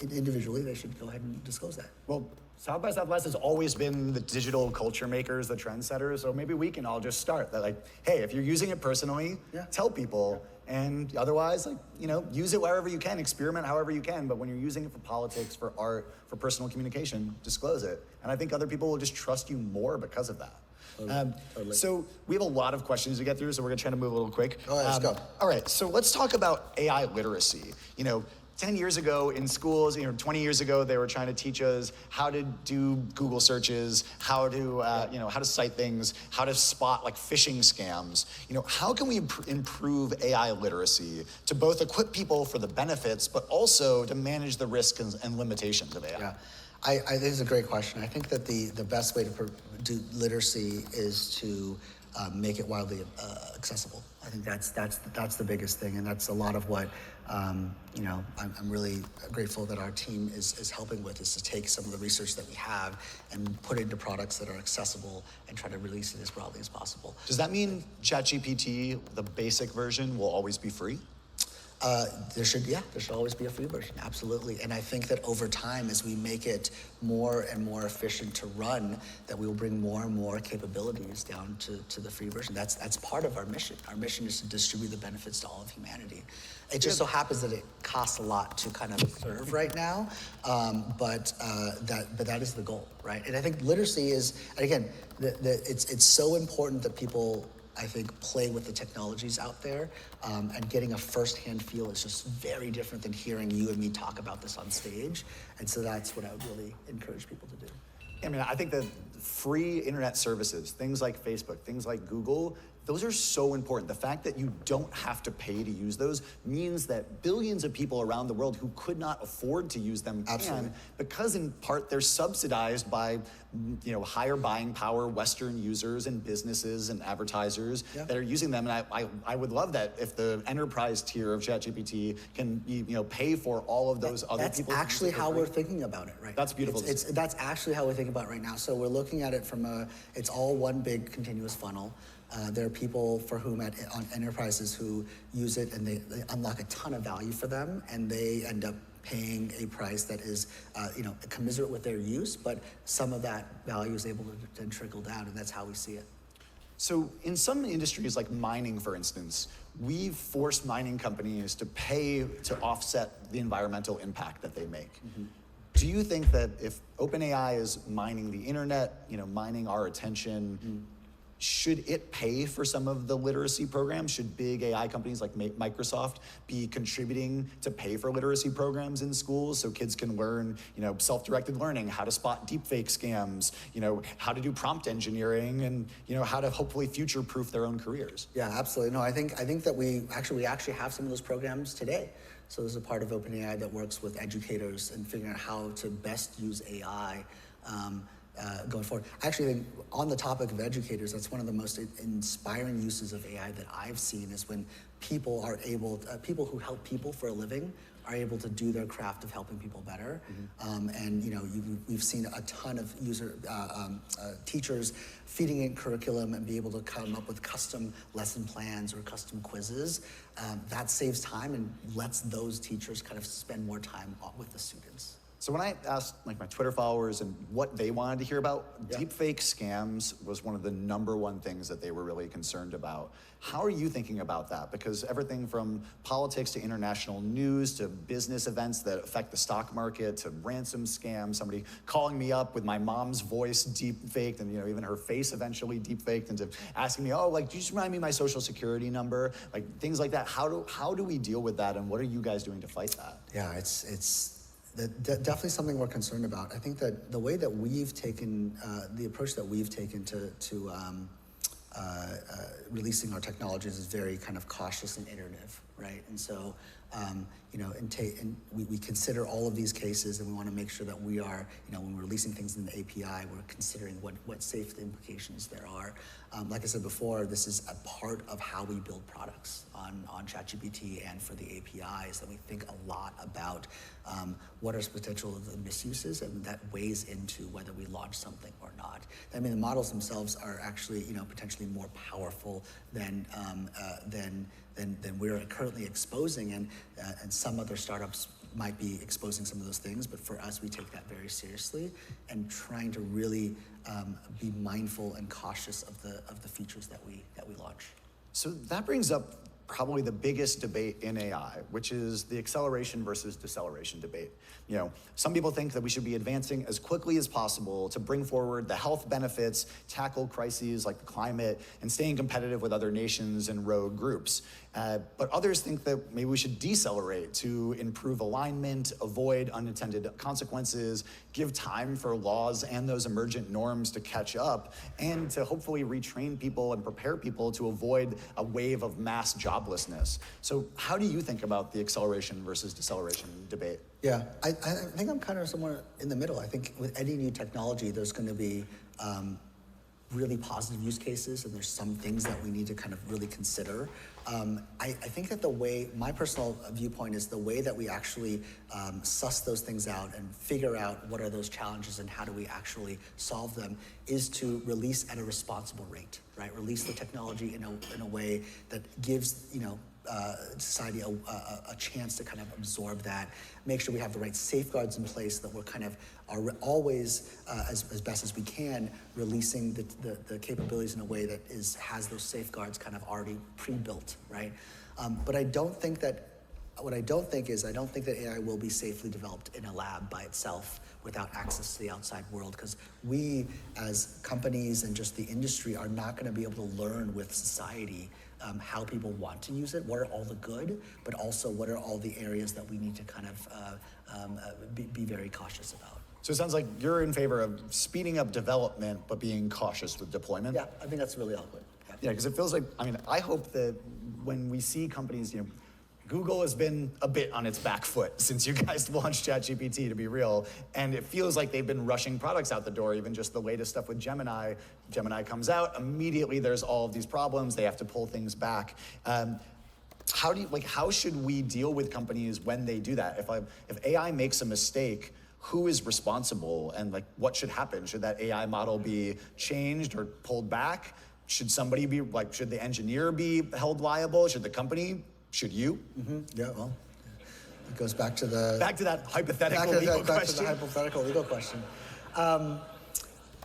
[SPEAKER 2] individually, they should go ahead and disclose that.
[SPEAKER 1] Well, South by Southwest has always been the digital culture makers, the trendsetters, so maybe we can all just start that, like, hey, if you're using it personally, tell people, and otherwise, like, use it wherever you can, experiment however you can, but when you're using it for politics, for art, for personal communication, disclose it. And I think other people will just trust you more because of that.
[SPEAKER 2] Totally.
[SPEAKER 1] So we have a lot of questions to get through, so we're gonna try to move a little quick.
[SPEAKER 2] All right, let's go.
[SPEAKER 1] All right, so let's talk about AI literacy. 10 years ago in schools, 20 years ago, they were trying to teach us how to do Google searches, how to, how to cite things, how to spot like phishing scams. How can we improve AI literacy to both equip people for the benefits, but also to manage the risks and limitations of AI?
[SPEAKER 2] Yeah, I think it's a great question. I think that the best way to do literacy is to make it widely accessible. I think that's the biggest thing, and that's a lot of what I'm really grateful that our team is helping with, is to take some of the research that we have and put it into products that are accessible and try to release it as broadly as possible.
[SPEAKER 1] Does that mean ChatGPT, the basic version, will always be free?
[SPEAKER 2] There should always be a free version, absolutely. And I think that over time, as we make it more and more efficient to run, that we will bring more and more capabilities down to the free version. That's part of our mission. Our mission is to distribute the benefits to all of humanity. It just so happens that it costs a lot to kind of serve right now, but that is the goal, right? And I think literacy is, and again, it's so important that people, I think, play with the technologies out there, and getting a first-hand feel is just very different than hearing you and me talk about this on stage. And so that's what I would really encourage people to do.
[SPEAKER 1] I mean, I think that free internet services, things like Facebook, things like Google, those are so important. The fact that you don't have to pay to use those means that billions of people around the world who could not afford to use them can, because in part they're subsidized by higher buying power Western users and businesses and advertisers that are using them. And I would love that if the enterprise tier of ChatGPT can pay for all of those other people.
[SPEAKER 2] That's actually how we're thinking about it right now.
[SPEAKER 1] That's beautiful.
[SPEAKER 2] That's actually how we're thinking about it right now. So we're looking at it from it's all one big continuous funnel. There are people for whom on enterprises who use it and they unlock a ton of value for them, and they end up paying a price that is, commiserate with their use, but some of that value is able to then trickle down, and that's how we see it.
[SPEAKER 1] So in some industries like mining, for instance, we've forced mining companies to pay to offset the environmental impact that they make. Mm-hmm. Do you think that if OpenAI is mining the internet, mining our attention, should it pay for some of the literacy programs? Should big AI companies like Microsoft be contributing to pay for literacy programs in schools so kids can learn, self-directed learning, how to spot deepfake scams, how to do prompt engineering, and how to hopefully future-proof their own careers?
[SPEAKER 2] Yeah, absolutely. No, I think that we actually have some of those programs today. So there's a part of OpenAI that works with educators and figuring out how to best use AI. Going forward. I actually think on the topic of educators, that's one of the most inspiring uses of AI that I've seen, is when people are able, people who help people for a living are able to do their craft of helping people better. And we've seen a ton of teachers feeding in curriculum and be able to come up with custom lesson plans or custom quizzes. That saves time and lets those teachers kind of spend more time with the students.
[SPEAKER 1] So when I asked my Twitter followers and what they wanted to hear about, deepfake scams was one of the #1 things that they were really concerned about. How are you thinking about that? Because everything from politics to international news to business events that affect the stock market to ransom scams, somebody calling me up with my mom's voice deepfaked and even her face eventually deepfaked, and to asking me, do you just remind me my social security number? Like things like that. How do we deal with that, and what are you guys doing to fight that?
[SPEAKER 2] Yeah, it's definitely something we're concerned about. I think that the way that we've taken, the approach that we've taken to releasing our technologies is very kind of cautious and iterative, right? And so, we consider all of these cases, and we want to make sure that we are, when we're releasing things in the API, we're considering what safety implications there are. Like I said before, this is a part of how we build products on ChatGPT and for the APIs, and we think a lot about what are potential of the misuses, and that weighs into whether we launch something or not. I mean, the models themselves are actually, potentially more powerful than we're currently exposing, and some other startups might be exposing some of those things, but for us, we take that very seriously and trying to really be mindful and cautious of the features that we launch.
[SPEAKER 1] So that brings up probably the biggest debate in AI, which is the acceleration versus deceleration debate. Some people think that we should be advancing as quickly as possible to bring forward the health benefits, tackle crises like the climate, and staying competitive with other nations and rogue groups. But others think that maybe we should decelerate to improve alignment, avoid unintended consequences, give time for laws and those emergent norms to catch up, and to hopefully retrain people and prepare people to avoid a wave of mass joblessness. So how do you think about the acceleration versus deceleration debate?
[SPEAKER 2] Yeah, I think I'm kind of somewhere in the middle. I think with any new technology, there's going to be really positive use cases, and there's some things that we need to kind of really consider. I think that my personal viewpoint is the way that we actually suss those things out and figure out what are those challenges and how do we actually solve them is to release at a responsible rate, right? Release the technology in a way that gives, society a chance to kind of absorb that, make sure we have the right safeguards in place, that we're kind of are always, as best as we can, releasing the capabilities in a way that has those safeguards kind of already pre-built, right? But I don't think that AI will be safely developed in a lab by itself without access to the outside world, because we as companies and just the industry are not going to be able to learn with society how people want to use it, what are all the good, but also what are all the areas that we need to kind of be very cautious about.
[SPEAKER 1] So it sounds like you're in favor of speeding up development, but being cautious with deployment?
[SPEAKER 2] Yeah, I think that's really eloquent.
[SPEAKER 1] Yeah, because it feels like, I hope that when we see companies, Google has been a bit on its back foot since you guys launched ChatGPT, to be real, and it feels like they've been rushing products out the door, even just the latest stuff with Gemini. Gemini comes out, immediately there's all of these problems, they have to pull things back. How should we deal with companies when they do that? If AI makes a mistake, who is responsible, and what should happen? Should that AI model be changed or pulled back? Should somebody be, should the engineer be held liable? Should the company? Should you?
[SPEAKER 2] Mm-hmm. Yeah, well, it goes back to
[SPEAKER 1] that hypothetical legal question.
[SPEAKER 2] Back to the hypothetical legal question.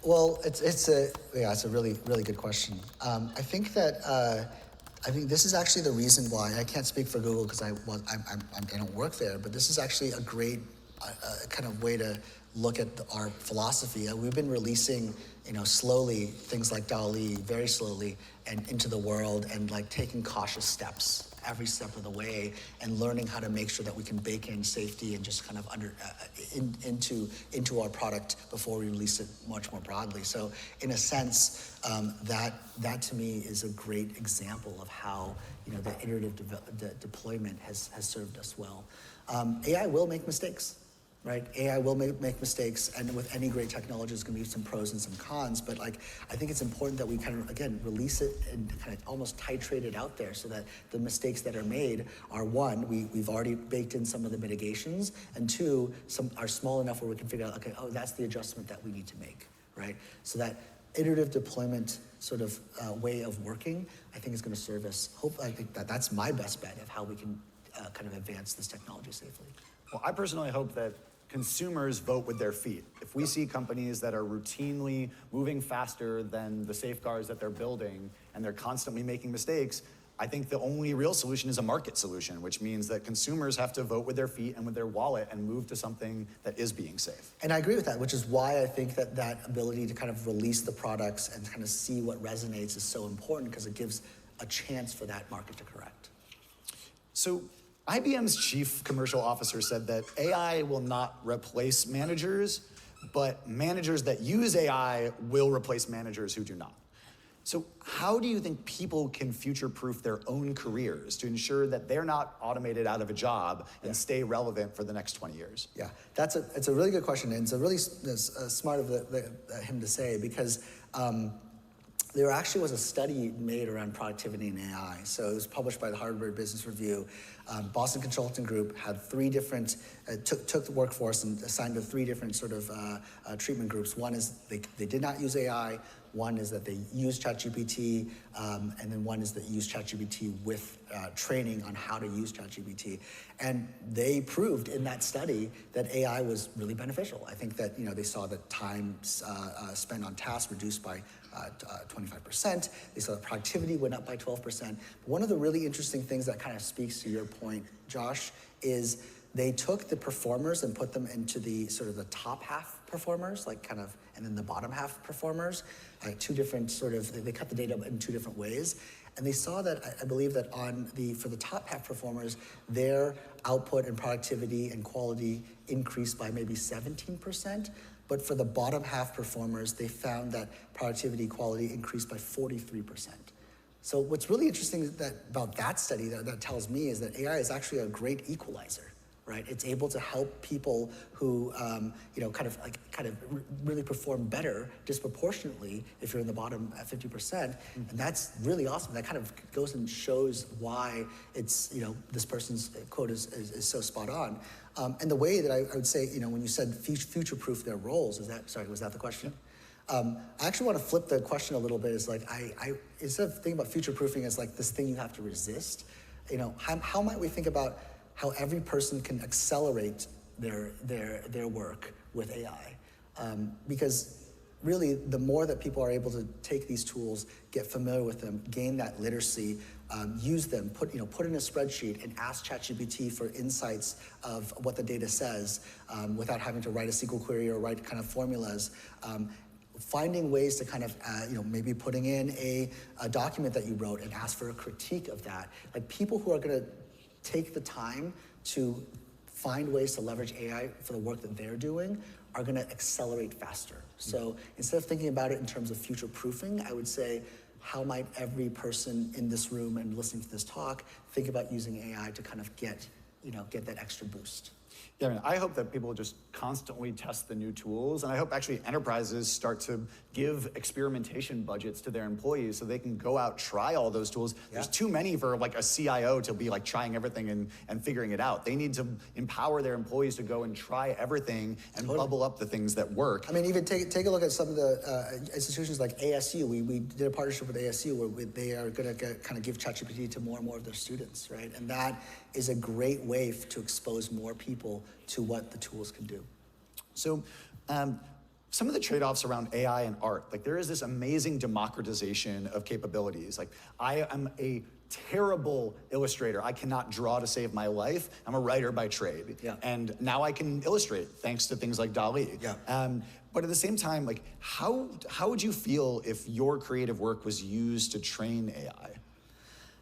[SPEAKER 2] Well, it's a really, really good question. I think this is actually the reason why I can't speak for Google because I don't work there, but this is actually a great kind of way to look at our philosophy. We've been releasing, slowly things like DALL-E, very slowly, and into the world, and taking cautious steps every step of the way, and learning how to make sure that we can bake in safety and just kind of into our product before we release it much more broadly. So in a sense, that to me is a great example of how the iterative deployment has served us well. AI will make mistakes. Right, AI will make mistakes, and with any great technology, there's going to be some pros and some cons. But I think it's important that we kind of again release it and kind of almost titrate it out there, so that the mistakes that are made are one, we've already baked in some of the mitigations, and two, some are small enough where we can figure out, okay, oh, that's the adjustment that we need to make, right? So that iterative deployment sort of way of working, I think is going to serve us. I think that's my best bet of how we can kind of advance this technology safely.
[SPEAKER 1] Well, I personally hope that consumers vote with their feet. If we see companies that are routinely moving faster than the safeguards that they're building, and they're constantly making mistakes, I think the only real solution is a market solution, which means that consumers have to vote with their feet and with their wallet and move to something that is being safe.
[SPEAKER 2] And I agree with that, which is why I think that ability to kind of release the products and kind of see what resonates is so important, because it gives a chance for that market to correct.
[SPEAKER 1] So IBM's chief commercial officer said that AI will not replace managers, but managers that use AI will replace managers who do not. So how do you think people can future-proof their own careers to ensure that they're not automated out of a job and stay relevant for the next 20 years?
[SPEAKER 2] Yeah, it's a really good question, and it's a really smart of him to say, because there actually was a study made around productivity in AI. So it was published by the Harvard Business Review. Boston Consulting Group had three different, took the workforce and assigned to three different sort of treatment groups. One is they did not use AI. One is that they use ChatGPT, and then one is that use ChatGPT with training on how to use ChatGPT. And they proved in that study that AI was really beneficial. I think that they saw that time spent on tasks reduced by 25%. They saw that productivity went up by 12%. But one of the really interesting things that kind of speaks to your point, Josh, is they took the performers and put them into the sort of the top half performers, and then the bottom half performers, two different they cut the data in two different ways. And they saw that, I believe that for the top half performers, their output and productivity and quality increased by maybe 17%. But for the bottom half performers, they found that productivity quality increased by 43%. So what's really interesting about that study that tells me is that AI is actually a great equalizer, right? It's able to help people who, really perform better disproportionately if you're in the bottom 50%, and that's really awesome. That kind of goes and shows why it's, this person's quote is so spot on. And the way that I would say, when you said future-proof their roles, was that the question? I actually want to flip the question a little bit. Is I instead of thinking about future-proofing as this thing you have to resist, how might we think about how every person can accelerate their work with AI? Because really, the more that people are able to take these tools, get familiar with them, gain that literacy, use them, put in a spreadsheet and ask ChatGPT for insights of what the data says without having to write a SQL query or write kind of formulas. Finding ways to kind of, maybe putting in a document that you wrote and ask for a critique of that. People who are going to take the time to find ways to leverage AI for the work that they're doing are going to accelerate faster. So instead of thinking about it in terms of future-proofing, I would say, how might every person in this room and listening to this talk think about using AI to kind of get that extra boost?
[SPEAKER 1] Yeah, I hope that people just constantly test the new tools, and I hope actually enterprises start to give experimentation budgets to their employees so they can go out, try all those tools. Yeah. There's too many for a CIO to be trying everything and figuring it out. They need to empower their employees to go and try everything and bubble up the things that work.
[SPEAKER 2] I mean, even take a look at some of the institutions like ASU. We did a partnership with ASU where they are going to kind of give ChatGPT to more and more of their students, right? And that is a great way to expose more people to what the tools can do.
[SPEAKER 1] So some of the trade-offs around AI and art, there is this amazing democratization of capabilities. I am a terrible illustrator. I cannot draw to save my life. I'm a writer by trade. Yeah. And now I can illustrate thanks to things like DALL-E. Yeah. But at the same time, how would you feel if your creative work was used to train AI?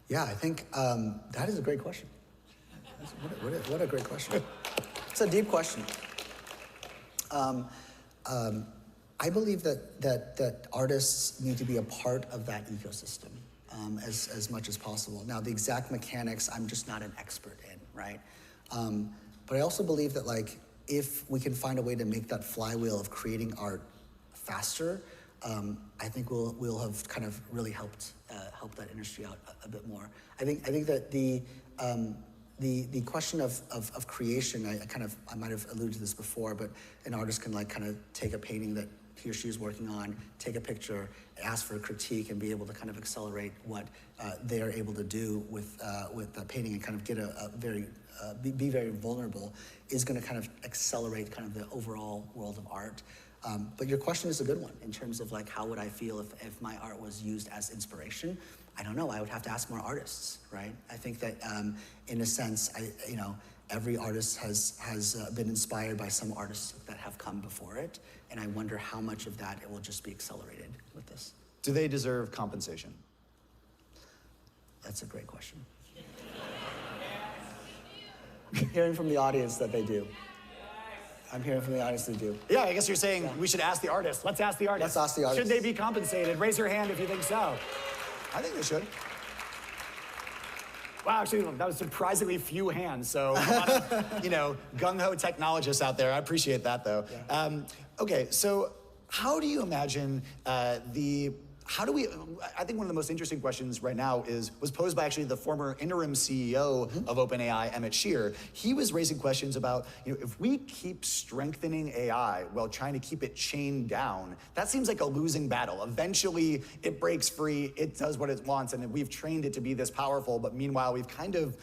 [SPEAKER 2] Yeah, I think that is a great question. What a great question. It's a deep question. I believe that artists need to be a part of that ecosystem as much as possible. Now, the exact mechanics, I'm just not an expert in, right? But I also believe that if we can find a way to make that flywheel of creating art faster, I think we'll have kind of really helped that industry out a bit more. I think that the question of creation, I might have alluded to this before, but an artist can kind of take a painting that he or she is working on, take a picture, ask for a critique, and be able to kind of accelerate what they're able to do with that painting and kind of get be very vulnerable, is going to kind of accelerate kind of the overall world of art. But your question is a good one in terms of how would I feel if my art was used as inspiration? I don't know. I would have to ask more artists, right? I think that in a sense, every artist has been inspired by some artists that have come before it, and I wonder how much of that it will just be accelerated with this.
[SPEAKER 1] Do they deserve compensation?
[SPEAKER 2] That's a great question. I'm hearing from the audience that they do. I'm hearing from the audience they do.
[SPEAKER 1] Yeah, I guess you're saying we should ask the artist. Let's ask the artist.
[SPEAKER 2] Let's ask the artist.
[SPEAKER 1] Should they be compensated? Raise your hand if you think so. I think they should. Wow, actually, that was surprisingly few hands, so a lot of, gung-ho technologists out there. I appreciate that, though. Yeah. Okay, so how do you imagine the how do we, I think one of the most interesting questions right now was posed by actually the former interim CEO of OpenAI, Emmett Shear. He was raising questions about, if we keep strengthening AI while trying to keep it chained down, that seems like a losing battle. Eventually, it breaks free, it does what it wants, and we've trained it to be this powerful, but meanwhile, we've kind of,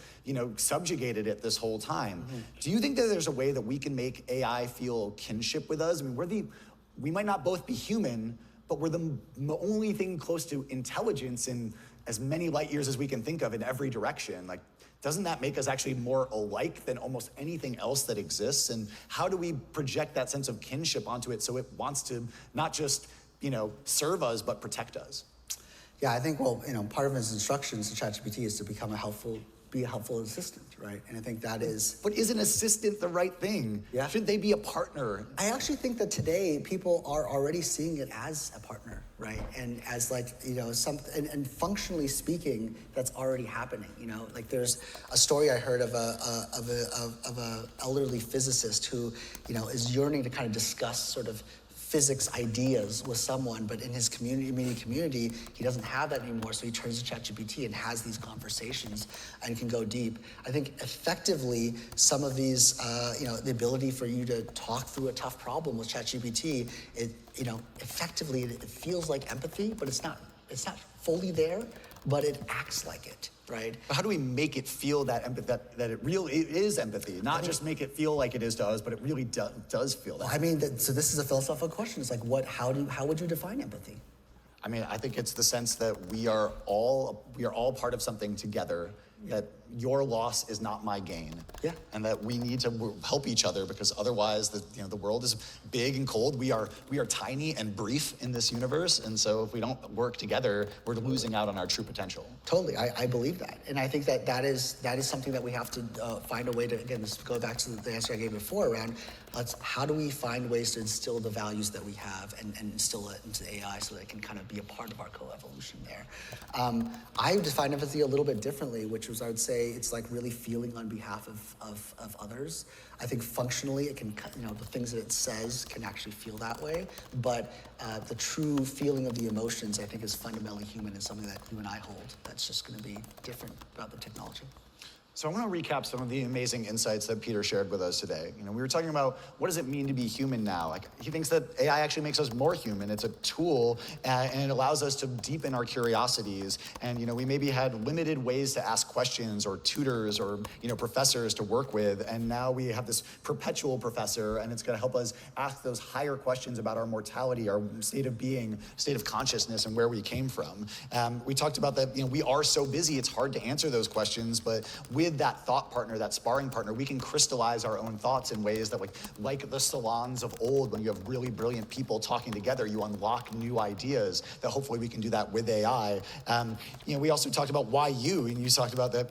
[SPEAKER 1] subjugated it this whole time. Do you think that there's a way that we can make AI feel kinship with us? I mean, we might not both be human, but we're the only thing close to intelligence in as many light years as we can think of in every direction. Like, doesn't that make us actually more alike than almost anything else that exists? And how do we project that sense of kinship onto it so it wants to not just, serve us, but protect us?
[SPEAKER 2] Yeah, I think, part of his instructions to ChatGPT is to be a helpful assistant, right? And I think that is...
[SPEAKER 1] But is an assistant the right thing?
[SPEAKER 2] Yeah.
[SPEAKER 1] Shouldn't they be a partner?
[SPEAKER 2] I actually think that today people are already seeing it as a partner, right? And as and functionally speaking, that's already happening, Like there's a story I heard of a elderly physicist who, is yearning to kind of discuss sort of physics ideas with someone, but in his immediate community, he doesn't have that anymore, so he turns to ChatGPT and has these conversations and can go deep. I think effectively, some of these, the ability for you to talk through a tough problem with ChatGPT, effectively, it feels like empathy, but it's not fully there, but it acts like it. Right?
[SPEAKER 1] But how do we make it feel that it really is empathy? Not just make it feel like it is to us, but it really does feel that.
[SPEAKER 2] I mean, so this is a philosophical question. It's like, how would you define empathy?
[SPEAKER 1] I mean, I think it's the sense that we are all part of something together. That your loss is not my gain.
[SPEAKER 2] Yeah.
[SPEAKER 1] And that we need to help each other, because otherwise the world is big and cold. We are tiny and brief in this universe, and so if we don't work together, we're losing out on our true potential.
[SPEAKER 2] Totally, I believe that, and I think that is something that we have to find a way to, again, this go back to the answer I gave before around how do we find ways to instill the values that we have and instill it into AI so that it can kind of be a part of our co-evolution there. I define empathy a little bit differently, which was, I would say, it's like really feeling on behalf of others. I think functionally it can, the things that it says can actually feel that way, but the true feeling of the emotions, I think, is fundamentally human and something that you and I hold that's just going to be different about the technology.
[SPEAKER 1] So I want to recap some of the amazing insights that Peter shared with us today. We were talking about what does it mean to be human now? Like, he thinks that AI actually makes us more human. It's a tool, and it allows us to deepen our curiosities. And we maybe had limited ways to ask questions, or tutors, or professors to work with. And now we have this perpetual professor, and it's going to help us ask those higher questions about our mortality, our state of being, state of consciousness, and where we came from. We talked about that. We are so busy; it's hard to answer those questions, but with that thought partner, that sparring partner, we can crystallize our own thoughts in ways that, like the salons of old, when you have really brilliant people talking together, you unlock new ideas. That hopefully we can do that with AI. We also talked about why you, and you talked about that.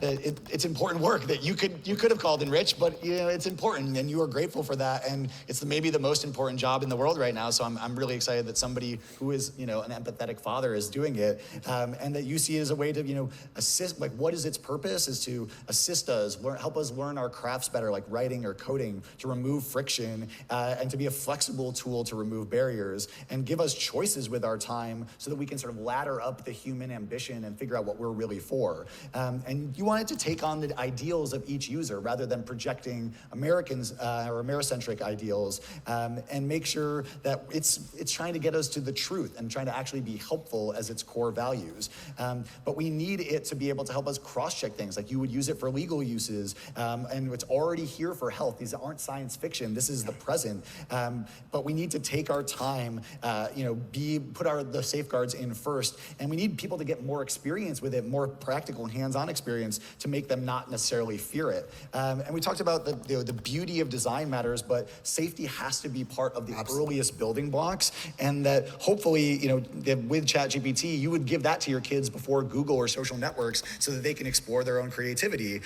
[SPEAKER 1] It's important work that you could have called in Rich, but it's important, and you are grateful for that, and it's maybe the most important job in the world right now. So I'm really excited that somebody who is an empathetic father is doing it, and that you see it as a way to assist. Like, what is its purpose? Is to assist us, help us learn our crafts better, like writing or coding, to remove friction, and to be a flexible tool to remove barriers, and give us choices with our time so that we can sort of ladder up the human ambition and figure out what we're really for. And you want it to take on the ideals of each user rather than projecting Americans or Americentric ideals, and make sure that it's trying to get us to the truth and trying to actually be helpful as its core values. But we need it to be able to help us cross-check things, like you would use it for legal uses, and it's already here for health. These aren't science fiction. This is the present. But we need to take our time, put the safeguards in first, and we need people to get more experience with it, more practical and hands-on experience, to make them not necessarily fear it. And we talked about the beauty of design matters, but safety has to be part of the earliest building blocks, and that hopefully, with ChatGPT, you would give that to your kids before Google or social networks, so that they they can explore their own creativity.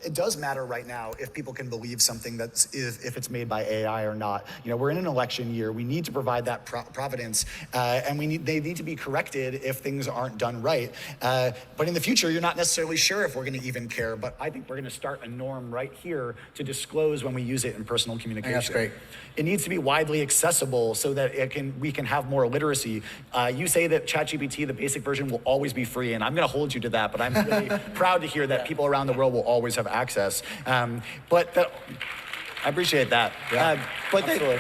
[SPEAKER 1] It does matter right now if people can believe something if it's made by AI or not. We're in an election year. We need to provide that providence, and they need to be corrected if things aren't done right. But in the future, you're not necessarily sure if we're going to even care. But I think we're going to start a norm right here to disclose when we use it in personal communication.
[SPEAKER 2] That's great.
[SPEAKER 1] It needs to be widely accessible so that we can have more literacy. You say that ChatGPT, the basic version, will always be free, and I'm going to hold you to that. But I'm really proud to hear that people around the world will always have access. I appreciate that.
[SPEAKER 2] Yeah, absolutely.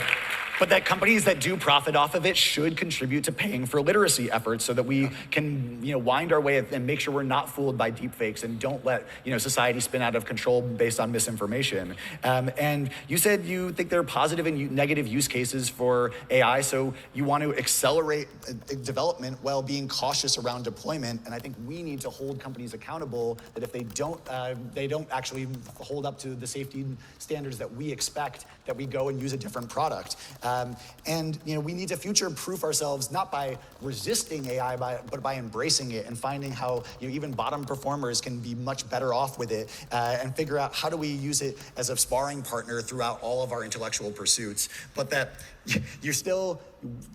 [SPEAKER 1] But that companies that do profit off of it should contribute to paying for literacy efforts so that we can, wind our way and make sure we're not fooled by deepfakes and don't let, society spin out of control based on misinformation. And you said you think there are positive and negative use cases for AI, so you want to accelerate development while being cautious around deployment. And I think we need to hold companies accountable that if they don't actually hold up to the safety standards that we expect, that we go and use a different product. We need to future-proof ourselves, not by resisting AI, but by embracing it and finding how even bottom performers can be much better off with it, and figure out how do we use it as a sparring partner throughout all of our intellectual pursuits. But that you still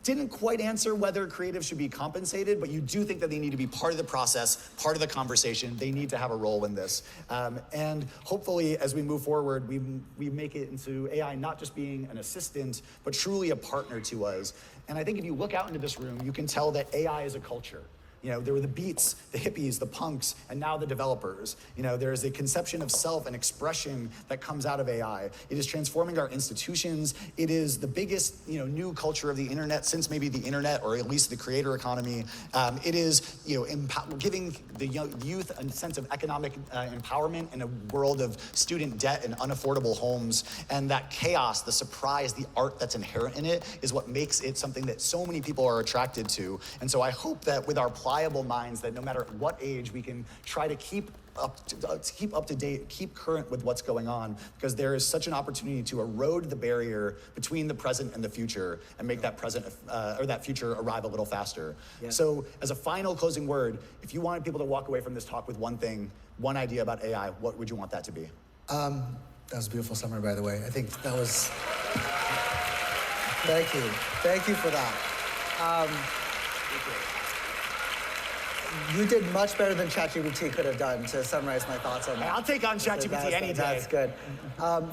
[SPEAKER 1] didn't quite answer whether creatives should be compensated, but you do think that they need to be part of the process, part of the conversation. They need to have a role in this. And hopefully, as we move forward, we make it into AI not just being an assistant, but truly a partner to us. And I think if you look out into this room, you can tell that AI is a culture. There were the beats, the hippies, the punks, and now the developers. There is a conception of self and expression that comes out of AI. It is transforming our institutions. It is the biggest, new culture of the internet since maybe the internet, or at least the creator economy. It is, giving the youth a sense of economic empowerment in a world of student debt and unaffordable homes. And that chaos, the surprise, the art that's inherent in it is what makes it something that so many people are attracted to. And so I hope that with our pliable minds, that no matter what age, we can try to keep up to date, keep current with what's going on, because there is such an opportunity to erode the barrier between the present and the future and make that present or that future arrive a little faster. Yeah. So as a final closing word, if you wanted people to walk away from this talk with one thing, one idea about AI, what would you want that to be?
[SPEAKER 2] That was a beautiful summary, by the way. I think that was... Thank you. Thank you for that. You did much better than ChatGPT could have done to summarize my thoughts on that.
[SPEAKER 1] I'll take on ChatGPT any day.
[SPEAKER 2] That's good.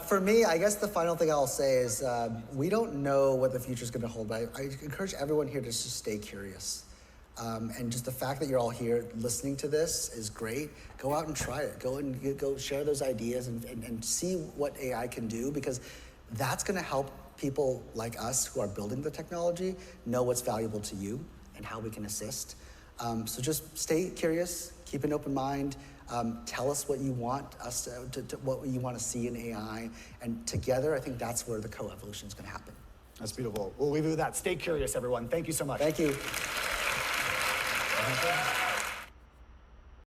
[SPEAKER 2] For me, I guess the final thing I'll say is we don't know what the future is going to hold, but I encourage everyone here to just stay curious. And just the fact that you're all here listening to this is great. Go out and try it. Go share those ideas and see what AI can do, because that's going to help people like us who are building the technology know what's valuable to you and how we can assist. So just stay curious, keep an open mind, tell us what you want us what you want to see in AI, and together I think that's where the co-evolution is going to happen.
[SPEAKER 1] That's beautiful. We'll leave you with that. Stay curious, everyone. Thank you so much.
[SPEAKER 2] Thank you.